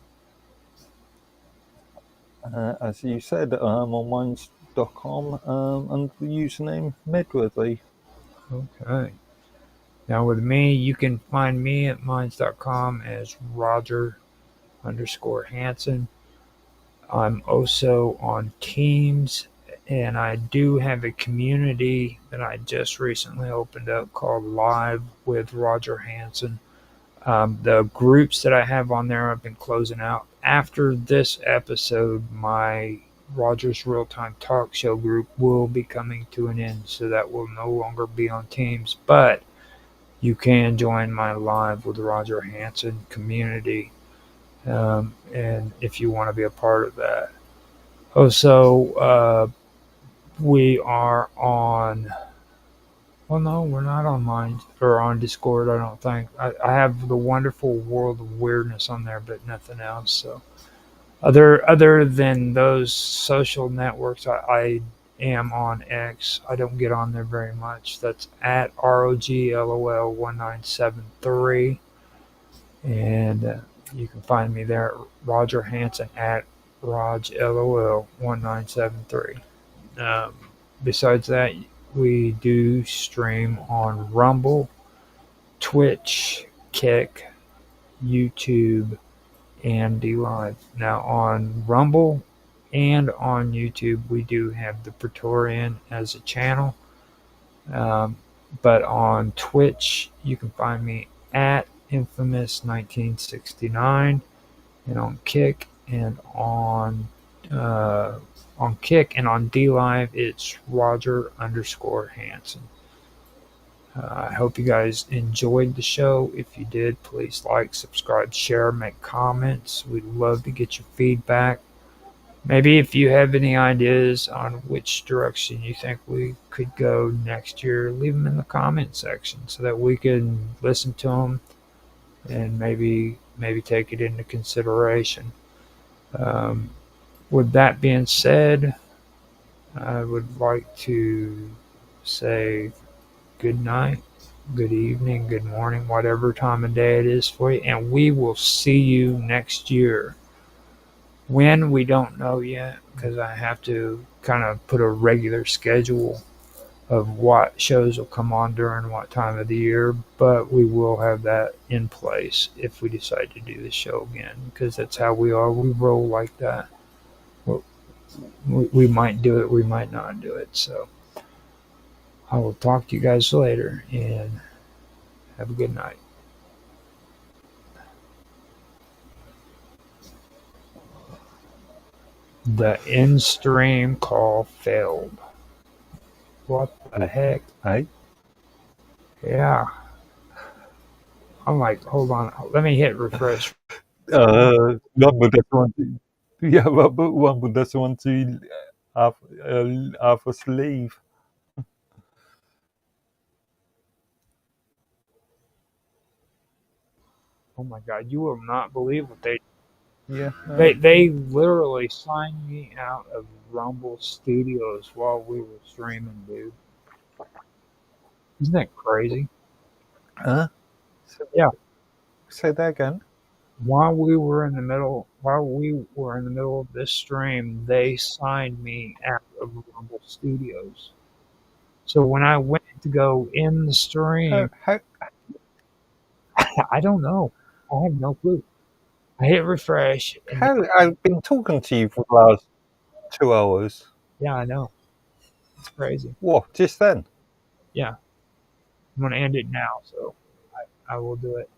as you said, on minds.com under the username Medworthy. Okay. Now with me, you can find me at minds.com as Roger_Hanson. I'm also on Teams, and I do have a community that I just recently opened up called Live with Roger Hanson. The groups that I have on there have been closing out. After this episode, my Roger's Realtime Talk Show group will be coming to an end, so that will no longer be on Teams. But you can join my Live with Roger Hanson community, and if you want to be a part of that. Also, we are on. Well, no, we're not on Mind or on Discord. I don't think. I have the wonderful World of Weirdness on there, but nothing else. So, other than those social networks, I am on X. I don't get on there very much. That's at ROGLOL1973, and you can find me there at Roger Hanson at RogLOL1973. Besides that, we do stream on Rumble, Twitch, Kick, YouTube, and DLive. Now on Rumble and on YouTube, we do have the Praetorian as a channel. But on Twitch, you can find me at Infamous1969, and on Kick and on Kick and on DLive, it's Roger_Hanson. I hope you guys enjoyed the show. If you did, please like, subscribe, share, make comments. We'd love to get your feedback. Maybe if you have any ideas on which direction you think we could go next year, leave them in the comment section so that we can listen to them and maybe take it into consideration. With that being said, I would like to say good night, good evening, good morning, whatever time of day it is for you, and we will see you next year. When, we don't know yet, because I have to kind of put a regular schedule of what shows will come on during what time of the year, but we will have that in place if we decide to do the show again, because that's how we are. We roll like that. We might do it, we might not do it. So I will talk to you guys later and have a good night. The in-stream call failed. What the heck? Hey? Yeah. I'm like, hold on, let me hit refresh. One would just want to, yeah, but one would just want to have us leave. Oh my god, you will not believe what they Yeah. they literally signed me out of Rumble Studios while we were streaming, dude. Isn't that crazy? Huh? Yeah. Say that again. While we were in the middle of this stream, they signed me out of Rumble Studios. So when I went to go in the stream, How, I don't know. I have no clue. I hit refresh. I've been talking to you for the last 2 hours. Yeah, I know. It's crazy. What? Just then? Yeah. I'm going to end it now, so I will do it.